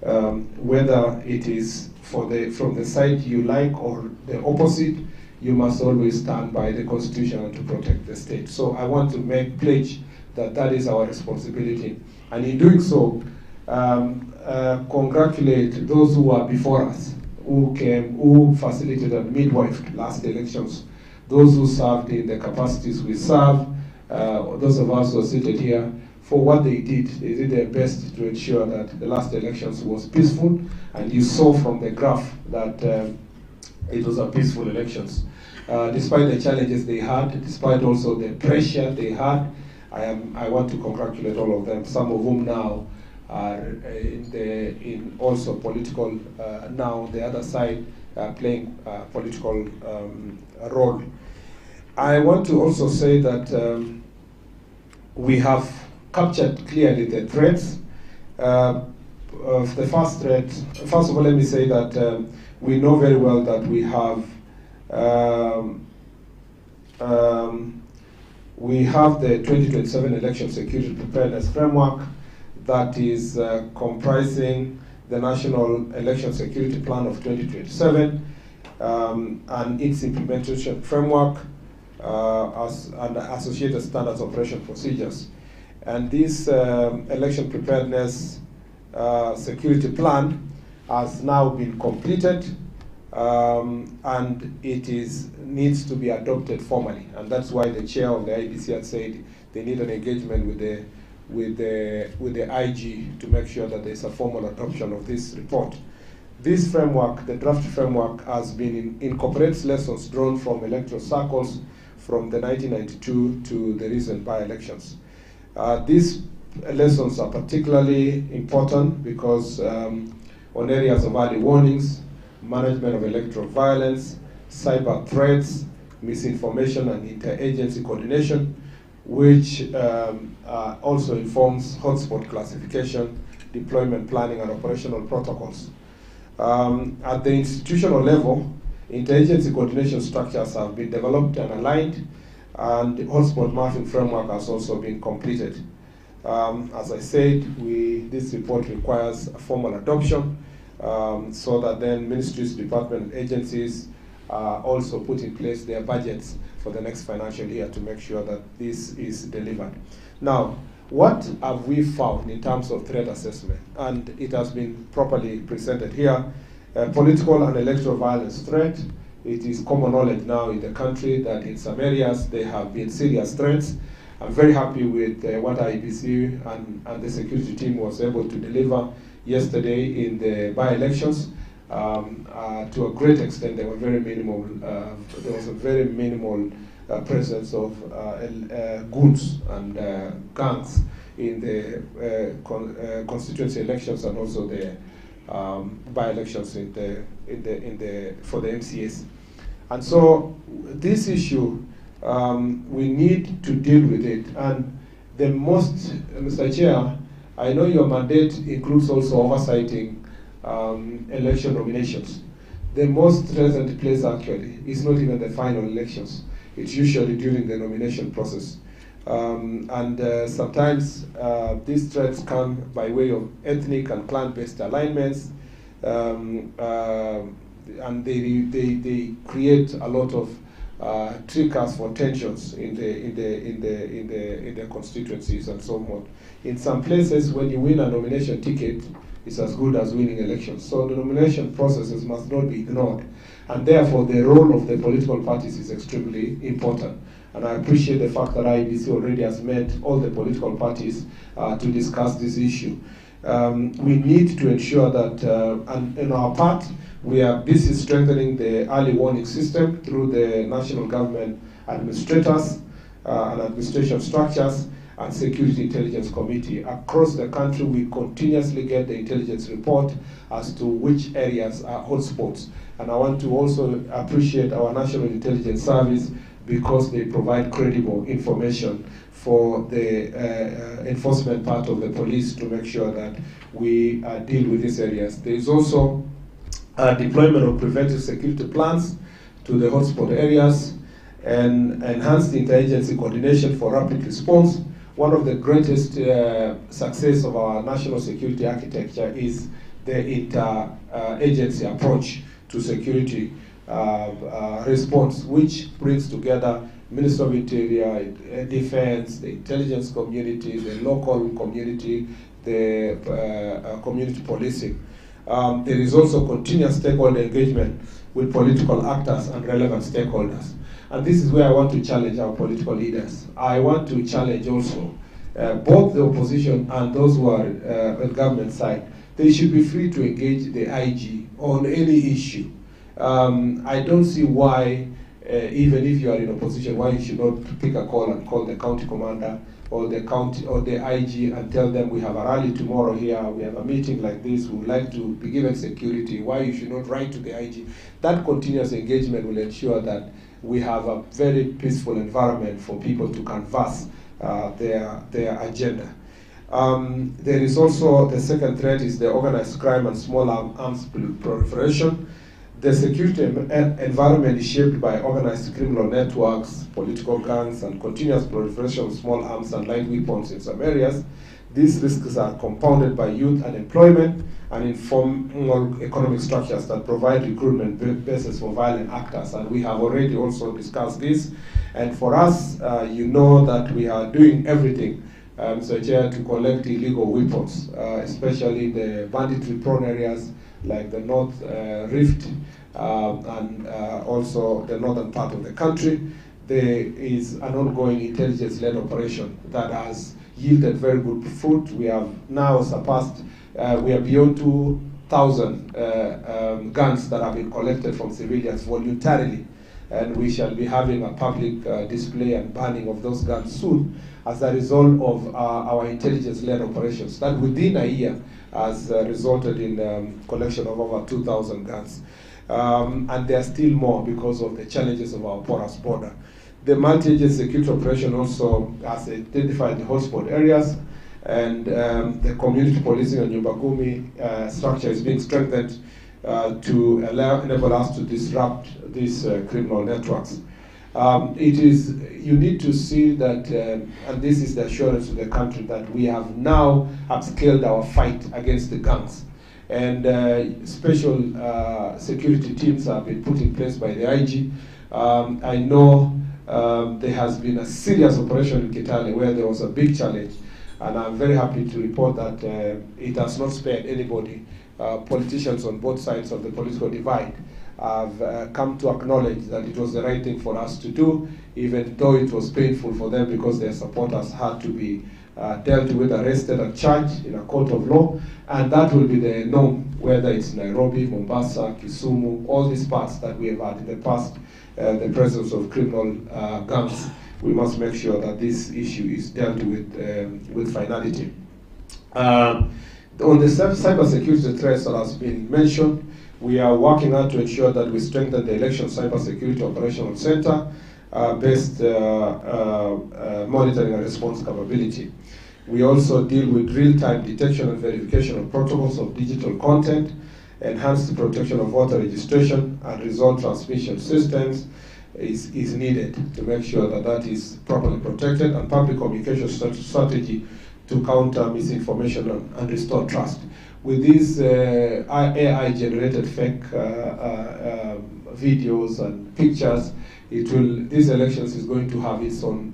whether it is from the side you like or the opposite, you must always stand by the Constitution and to protect the state. So I want to make pledge that that is our responsibility. And in doing so, congratulate those who are before us, who facilitated and midwifed last elections, those who served in the capacities we serve, those of us who are seated here, for what they did. They did their best to ensure that the last elections was peaceful, and you saw from the graph that it was a peaceful elections. Despite the challenges they had, despite also the pressure they had, I want to congratulate all of them, some of whom now are in also political, now the other side playing a political role. I want to also say that we have captured clearly the threats. The first threat, first of all, let me say that we know very well that we have the 2027 election security preparedness framework that is comprising the National Election Security Plan of 2027 and its implementation framework and associated standards operation procedures. And this election preparedness security plan has now been completed, and it needs to be adopted formally. And that's why the chair of the IEBC had said they need an engagement with the IG to make sure that there's a formal adoption of this report. This framework, the draft framework, has been incorporates lessons drawn from electoral circles from the 1992 to the recent by-elections. These lessons are particularly important because on areas of early warnings, management of electoral violence, cyber threats, misinformation and interagency coordination, which also informs hotspot classification, deployment planning and operational protocols. At the institutional level, interagency coordination structures have been developed and aligned, and the hotspot mapping framework has also been completed. As I said, this report requires a formal adoption so that then ministries, departments, agencies also put in place their budgets for the next financial year to make sure that this is delivered. Now, what have we found in terms of threat assessment? And it has been properly presented here. Political and electoral violence threat. It is common knowledge now in the country that in some areas there have been serious threats. I'm very happy with what IEBC and the security team was able to deliver yesterday in the by-elections. To a great extent, there were very minimal. There was a very minimal presence of goons and gangs in the constituency elections and also the by-elections for the MCAs. And so this issue, we need to deal with it. And the most, Mr. Chair, I know your mandate includes also oversighting election nominations. The most present place actually is not even the final elections. It's usually during the nomination process. Sometimes these threats come by way of ethnic and clan-based alignments, and they create a lot of trick us for tensions in the constituencies and so on. In some places, when you win a nomination ticket, it's as good as winning elections. So the nomination processes must not be ignored, and therefore the role of the political parties is extremely important. And I appreciate the fact that IEBC already has met all the political parties to discuss this issue. We need to ensure that, and in our part, we are busy strengthening the early warning system through the national government administrators and administration structures and Security Intelligence Committee. Across the country, we continuously get the intelligence report as to which areas are hotspots. And I want to also appreciate our National Intelligence Service because they provide credible information for the enforcement part of the police to make sure that we deal with these areas. There is also deployment of preventive security plans to the hotspot areas and enhanced interagency coordination for rapid response. One of the greatest success of our national security architecture is the inter-agency approach to security response, which brings together Ministry of Interior, Defense, the intelligence community, the local community, the community policing. There is also continuous stakeholder engagement with political actors and relevant stakeholders. And this is where I want to challenge our political leaders. I want to challenge also both the opposition and those who are on the government side. They should be free to engage the IG on any issue. I don't see why, even if you are in opposition, why you should not pick a call and call the county commander or the county or the IG and tell them we have a rally tomorrow here, we have a meeting like this, we would like to be given security. Why you should not write to the IG? That continuous engagement will ensure that we have a very peaceful environment for people to canvass their agenda. There is also the second threat is the organized crime and small arms proliferation. The security environment is shaped by organized criminal networks, political gangs, and continuous proliferation of small arms and light weapons in some areas. These risks are compounded by youth unemployment and informal economic structures that provide recruitment bases for violent actors. And we have already also discussed this. And for us, you know that we are doing everything, Mr. Chair, to collect illegal weapons, especially the banditry-prone areas like the North Rift and also the northern part of the country. There is an ongoing intelligence-led operation that has yielded very good fruit. We have now surpassed, we are beyond 2,000 guns that have been collected from civilians voluntarily, and we shall be having a public display and banning of those guns soon as a result of our intelligence-led operations that within a year has resulted in collection of over 2,000 guns. And there are still more because of the challenges of our porous border. The multi-agency security operation also has identified the hotspot areas, and the community policing and Nyumbakumi structure is being strengthened to enable us to disrupt these criminal networks. You need to see that, and this is the assurance to the country, that we have now upscaled our fight against the gangs. And special security teams have been put in place by the IG. I know there has been a serious operation in Kitale where there was a big challenge, and I'm very happy to report that it has not spared anybody. Politicians on both sides of the political divide have come to acknowledge that it was the right thing for us to do, even though it was painful for them because their supporters had to be dealt with, arrested and charged in a court of law. And that will be the norm, whether it's Nairobi, Mombasa, Kisumu, all these parts that we have had in the past, the presence of criminal gangs. We must make sure that this issue is dealt with finality. On the cybersecurity threats that has been mentioned, we are working hard to ensure that we strengthen the Election Cybersecurity Operational Center based monitoring and response capability. We also deal with real-time detection and verification of protocols of digital content, enhanced protection of voter registration, and result transmission systems is needed to make sure that that is properly protected, and public communication strategy to counter misinformation and restore trust. With these AI-generated fake videos and pictures, these elections is going to have its own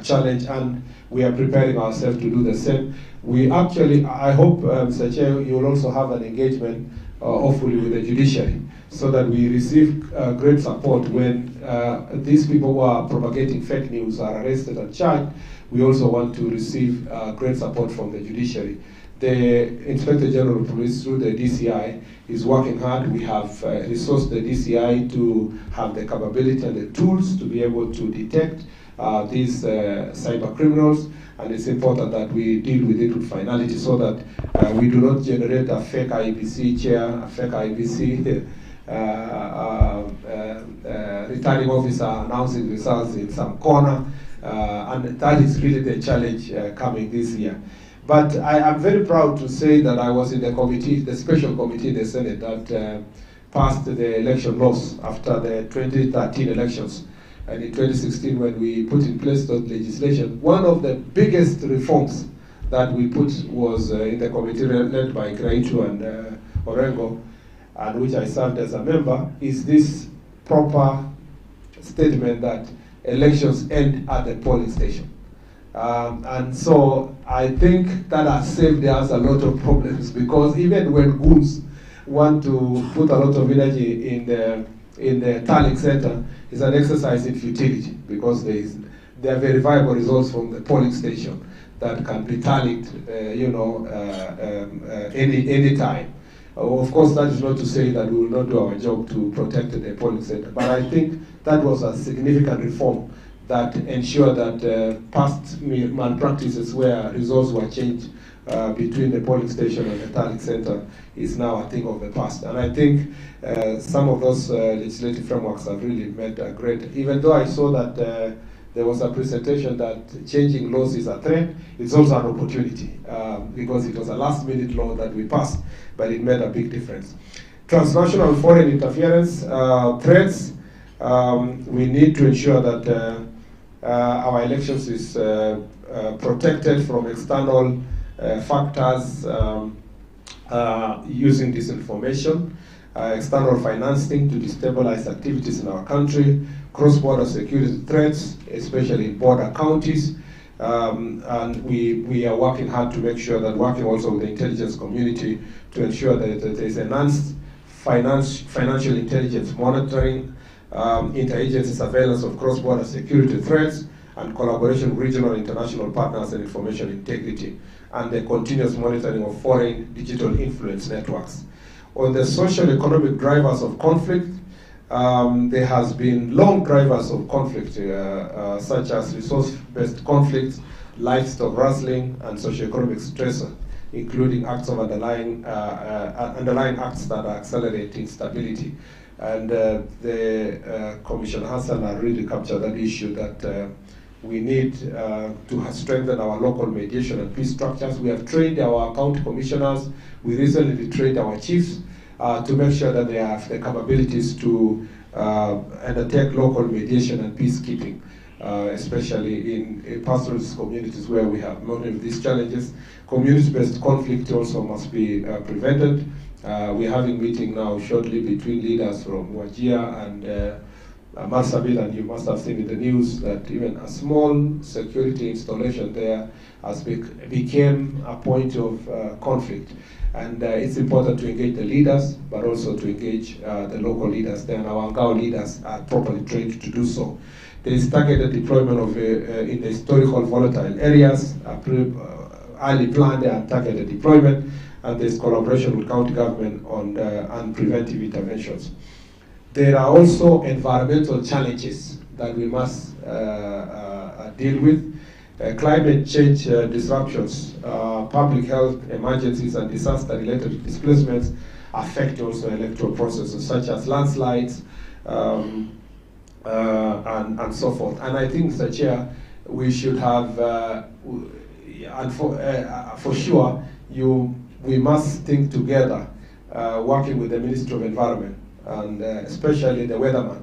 challenge, and we are preparing ourselves to do the same. We actually, I hope, Mr. Chair, you will also have an engagement, hopefully, with the judiciary, so that we receive great support when these people who are propagating fake news are arrested and charged. We also want to receive great support from the judiciary. The Inspector General of Police, through the DCI, is working hard. We have resourced the DCI to have the capability and the tools to be able to detect these cyber criminals, and it's important that we deal with it with finality so that we do not generate a fake IEBC chair, a fake IEBC returning officer announcing results in some corner, and that is really the challenge coming this year. But I am very proud to say that I was in the committee, the special committee in the Senate that passed the election laws after the 2013 elections. And in 2016, when we put in place those legislation, one of the biggest reforms that we put was in the committee led by Graitu and Orengo, and which I served as a member, is this proper statement that elections end at the polling station. And so I think that has saved us a lot of problems, because even when goons want to put a lot of energy in the tallying center, it's an exercise in futility, because there are verifiable results from the polling station that can be tallied, any time. Of course, that is not to say that we will not do our job to protect the polling center, but I think that was a significant reform that ensured that past malpractices where results were changed between the polling station and the tallying center is now a thing of the past. And I think some of those legislative frameworks have really made a great, even though I saw that there was a presentation that changing laws is a threat, it's also an opportunity, because it was a last-minute law that we passed, but it made a big difference. Transnational foreign interference threats, we need to ensure that our elections is protected from external factors using disinformation, external financing to destabilize activities in our country, cross-border security threats, especially in border counties, and we are working hard to make sure that, working also with the intelligence community, to ensure that there is enhanced financial intelligence monitoring, interagency surveillance of cross-border security threats, and collaboration with regional and international partners and information integrity, and the continuous monitoring of foreign digital influence networks. On the social economic drivers of conflict, there has been long drivers of conflict, such as resource-based conflicts, livestock rustling, and socioeconomic stress, including acts of underlying acts that are accelerating stability. And Commissioner Hassan has really captured that issue that we need to strengthen our local mediation and peace structures. We have trained our county commissioners. We recently trained our chiefs to make sure that they have the capabilities to undertake local mediation and peacekeeping, especially in pastoralist communities where we have many of these challenges. Community-based conflict also must be prevented. We're having a meeting now shortly between leaders from Wajir and Marsabit, and you must have seen in the news that even a small security installation there has became a point of conflict. And it's important to engage the leaders, but also to engage the local leaders. Then our Ngao leaders are properly trained to do so. There is targeted deployment of in the historical volatile areas, early planned and targeted deployment, and there's collaboration with county government on and preventive interventions. There are also environmental challenges that we must deal with. Climate change disruptions, public health emergencies, and disaster-related displacements affect also electoral processes such as landslides and so forth. And I think, Mr. Chair, we should have, and for sure, we must think together, working with the Ministry of Environment and especially the weatherman,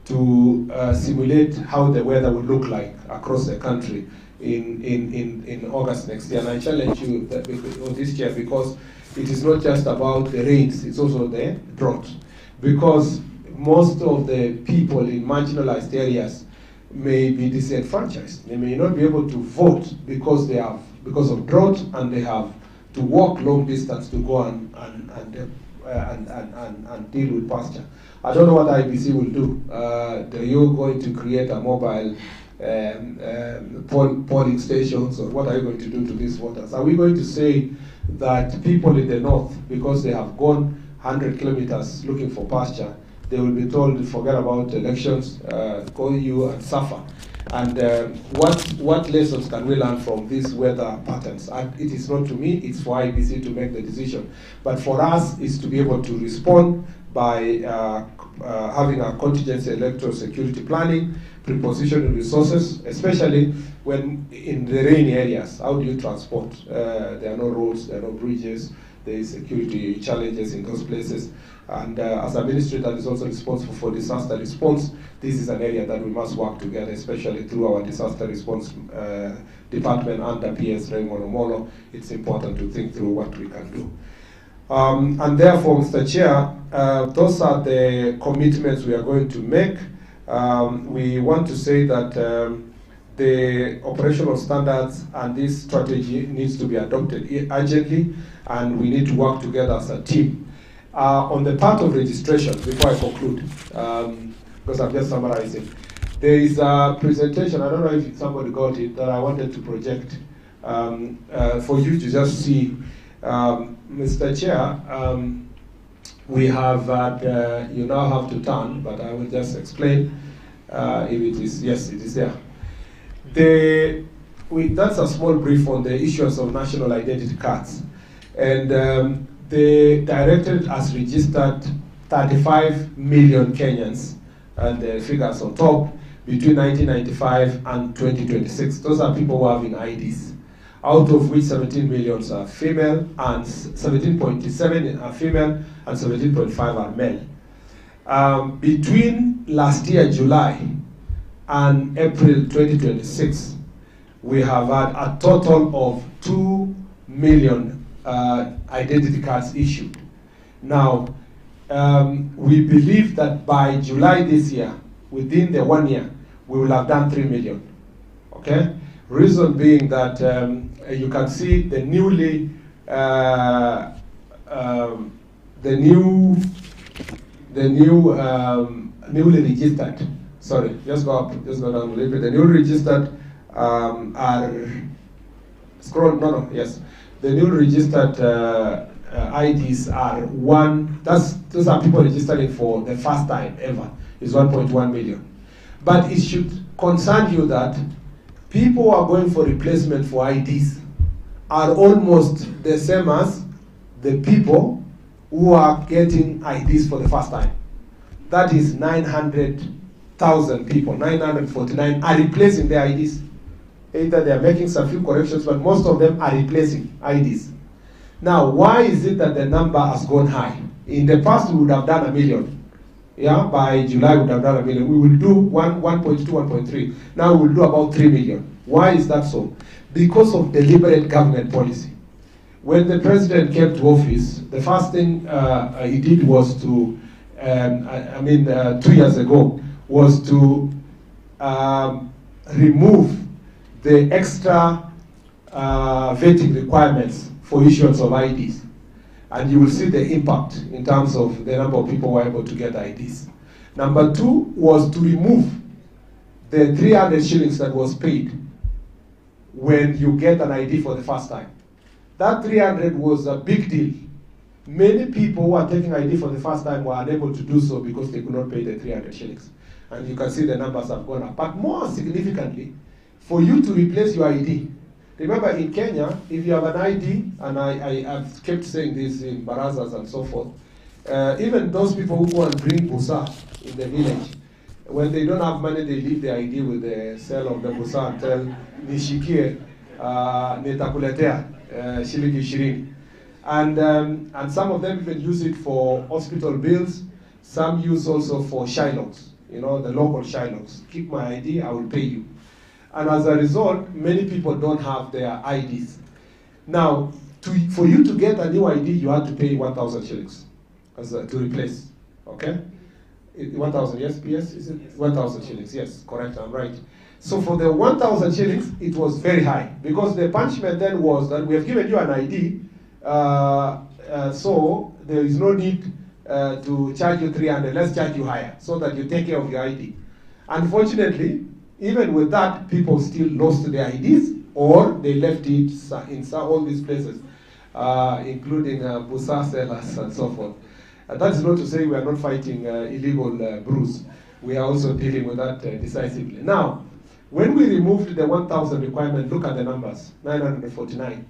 to simulate how the weather will look like across the country in August next year. And I challenge you that on this year, because it is not just about the rains, it's also the drought. Because most of the people in marginalized areas may be disenfranchised. They may not be able to vote because of drought, and they have to walk long distance to go and deal with pasture. I don't know what IEBC will do. Are you going to create a mobile polling stations, or what are you going to do to these voters? Are we going to say that people in the north, because they have gone 100 kilometers looking for pasture, they will be told to forget about elections, go you and suffer? And what lessons can we learn from these weather patterns? And it is not to me, it's for IEBC to make the decision. But for us, is to be able to respond by having a contingency electoral security planning, prepositioning resources, especially when in the rainy areas. How do you transport? There are no roads, there are no bridges, there is security challenges in those places. And as a ministry that is also responsible for disaster response, this is an area that we must work together, especially through our disaster response department under PS Raymond Omolo. It's important to think through what we can do. And therefore, Mr. Chair, those are the commitments we are going to make. We want to say that the operational standards and this strategy needs to be adopted urgently, and we need to work together as a team. On the part of registration, before I conclude, because I'm just summarizing, there is a presentation, I don't know if somebody got it, that I wanted to project for you to just see. Mr. Chair, we have had, you now have to turn, but I will just explain if it is, yes, it is there. That's a small brief on the issues of national identity cards. And the directorate has registered 35 million Kenyans, and the figures on top, between 1995 and 2026. Those are people who are having IDs, out of which 17 million are female, and 17.7 are female, and 17.5 are male. Between last year, July, and April 2026, we have had a total of 2 million identity cards issued. Now, we believe that by July this year, within the 1 year, we will have done 3 million. Okay? Reason being that you can see the newly newly registered. Sorry, just go up, just go down a little bit. The newly registered are yes. The newly registered IDs are those are people registering for the first time ever, is 1.1 million. But it should concern you that people who are going for replacement for IDs are almost the same as the people who are getting IDs for the first time. That is 900,000 people, 949 are replacing their IDs. Either they are making some few corrections, but most of them are replacing IDs. Now, why is it that the number has gone high? In the past, we would have done 1 million. Yeah, by July, we would have done 1 million. We will do 1.2, 1.3. Now we will do about 3 million. Why is that so? Because of deliberate government policy. When the president came to office, the first thing he did was to, 2 years ago, was to remove the extra vetting requirements for issuance of IDs. And you will see the impact in terms of the number of people who are able to get IDs. Number 2 was to remove the 300 shillings that was paid when you get an ID for the first time. That 300 was a big deal. Many people who are taking ID for the first time were unable to do so because they could not pay the 300 shillings. And you can see the numbers have gone up. But more significantly, for you to replace your ID, remember in Kenya, if you have an ID, and I've kept saying this in barazas and so forth, even those people who go and bring busa in the village, when they don't have money, they leave the ID with the sale of the busa and tell, nishikie, nitakuletea, shilingi 20. And some of them even use it for hospital bills. Some use also for Shylocks, the local Shylocks. Keep my ID, I will pay you. And as a result, many people don't have their IDs. Now, for you to get a new ID, you have to pay 1,000 shillings to replace, okay? 1,000, yes, PS? Is it 1,000 shillings? Yes, correct, I'm right. So for the 1,000 shillings, it was very high, because the punishment then was that we have given you an ID, so there is no need to charge you 300, let's charge you higher, so that you take care of your ID. Unfortunately, even with that, people still lost their IDs, or they left it in all these places, including Busa sellers and so forth. That is not to say we are not fighting illegal brews. We are also dealing with that decisively. Now, when we removed the 1,000 requirement, look at the numbers, 949.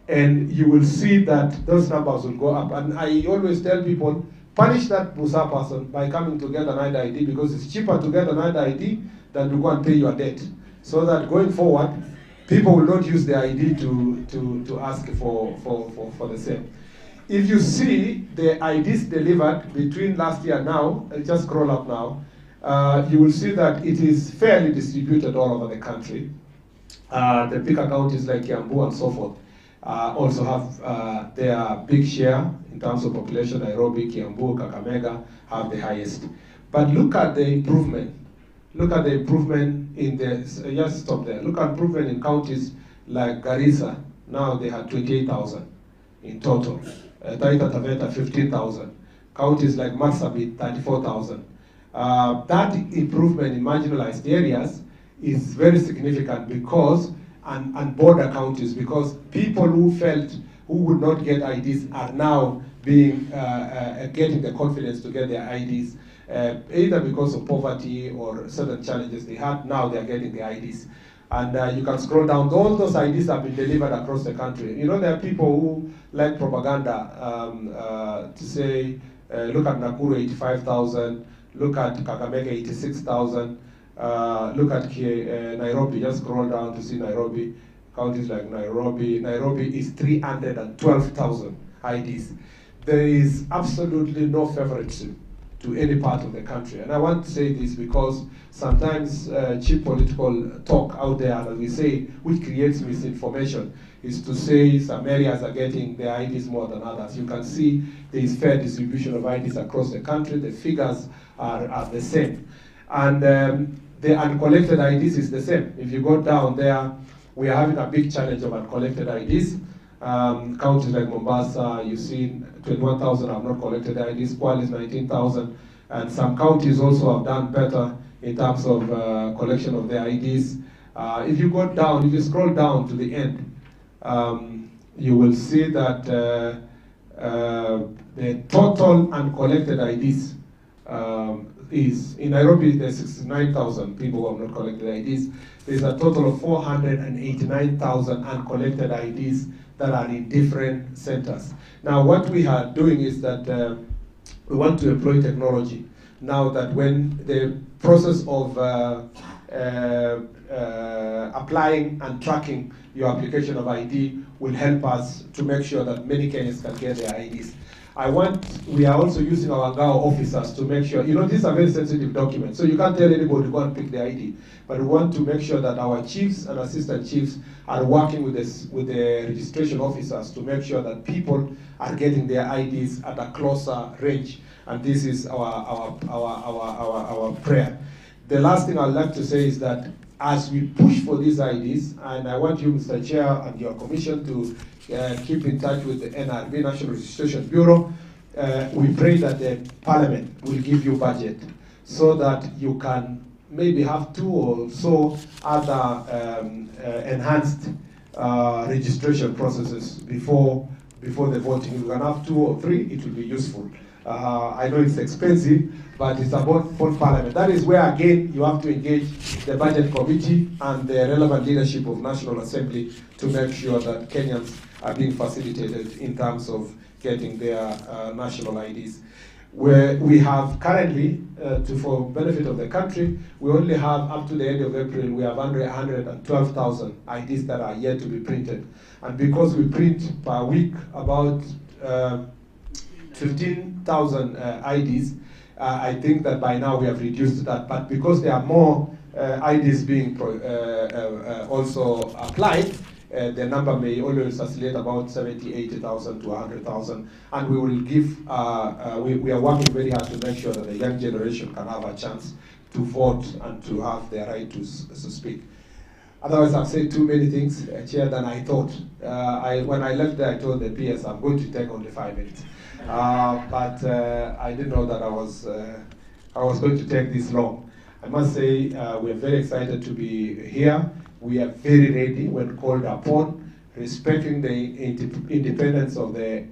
And you will see that those numbers will go up. And I always tell people, punish that Busa person by coming to get an ID, because it's cheaper to get an ID than to go and pay your debt. So that going forward, people will not use the ID to ask for the same. If you see the IDs delivered between last year and now, I'll just scroll up now, you will see that it is fairly distributed all over the country. The bigger counties like Kiambu and so forth also have their big share in terms of population. Nairobi, Kiambu, Kakamega have the highest. But look at the improvement. Look at the improvement in the, just stop there. Look at improvement in counties like Garissa. Now they have 28,000 in total. Taita Taveta, 15,000. Counties like Marsabit, 34,000. That improvement in marginalized areas is very significant because, and border counties, because people who felt who would not get IDs are now being, getting the confidence to get their IDs, either because of poverty or certain challenges they had. Now they are getting the IDs. And you can scroll down, all those IDs have been delivered across the country. You know, there are people who like propaganda to say, look at Nakuru, 85,000, look at Kakamega, 86,000, look at Nairobi, just scroll down to see Nairobi, counties like Nairobi. Nairobi is 312,000 IDs. There is absolutely no favoritism to any part of the country. And I want to say this because sometimes cheap political talk out there, as we say, which creates misinformation, is to say some areas are getting their IDs more than others. You can see there is fair distribution of IDs across the country. The figures are the same. And the uncollected IDs is the same. If you go down there, we are having a big challenge of uncollected IDs. Counties like Mombasa, you see 21,000 have not collected IDs, Kwale is 19,000, and some counties also have done better in terms of collection of their IDs. If you go down, if you scroll down to the end, you will see that the total uncollected IDs is, in Nairobi there's 69,000 people who have not collected IDs. There's a total of 489,000 uncollected IDs that are in different centers. Now what we are doing is that we want to employ technology. Now that when the process of applying and tracking your application of ID will help us to make sure that many Kenyans can get their IDs. We are also using our Ngao officers to make sure, you know, these are very sensitive documents, so you can't tell anybody to go and pick the ID. But we want to make sure that our chiefs and assistant chiefs are working with the registration officers to make sure that people are getting their IDs at a closer range. And this is our prayer. The last thing I'd like to say is that as we push for these IDs, and I want you, Mr. Chair, and your commission to keep in touch with the NRB, National Registration Bureau, we pray that the Parliament will give you budget so that you can maybe have 2 or so other enhanced registration processes before the voting. If you can have 2 or 3, it will be useful. I know it's expensive, but it's about for Parliament. That is where, again, you have to engage the Budget Committee and the relevant leadership of National Assembly to make sure that Kenyans are being facilitated in terms of getting their national IDs. Where we have currently, for benefit of the country, we only have, up to the end of April, we have 112,000 IDs that are yet to be printed. And because we print per week about 15,000 IDs, I think that by now we have reduced that. But because there are more IDs being also applied, the number may always oscillate about 70, 80,000 to 100,000, and we will give, we are working very hard to make sure that the young generation can have a chance to vote and to have their right to speak. Otherwise, I've said too many things, Chair, than I thought. When I left there, I told the PS I'm going to take only 5 minutes. But I didn't know that I was going to take this long. I must say, we are very excited to be here. We are very ready when called upon, respecting the independence of the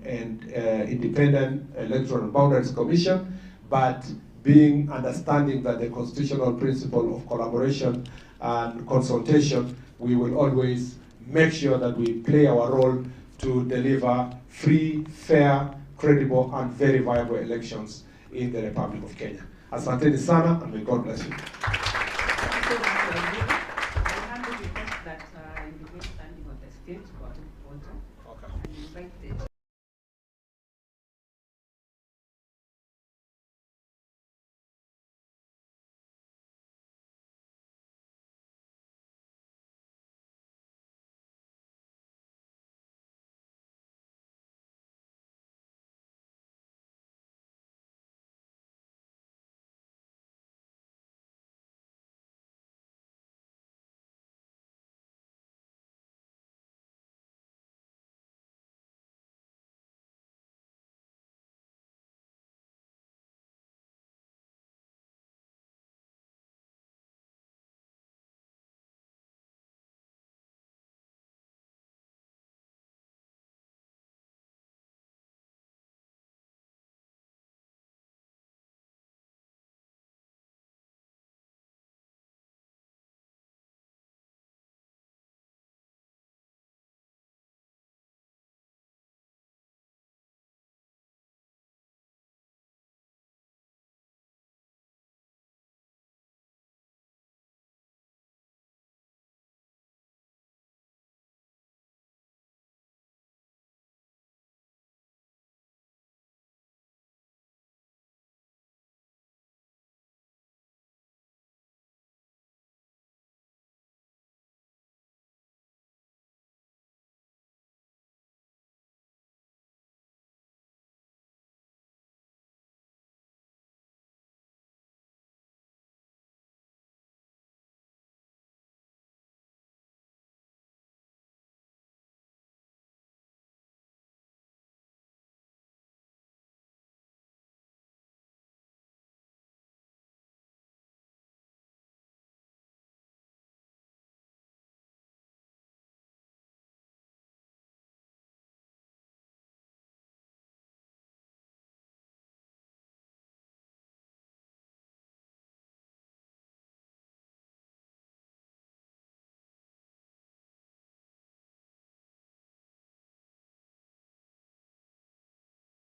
Independent Electoral Boundaries Commission, but being understanding that the constitutional principle of collaboration and consultation, we will always make sure that we play our role to deliver free, fair, credible, and very viable elections in the Republic of Kenya. Asanteni sana, and may God bless you. That you will standing on the stage for water. Okay. And invite the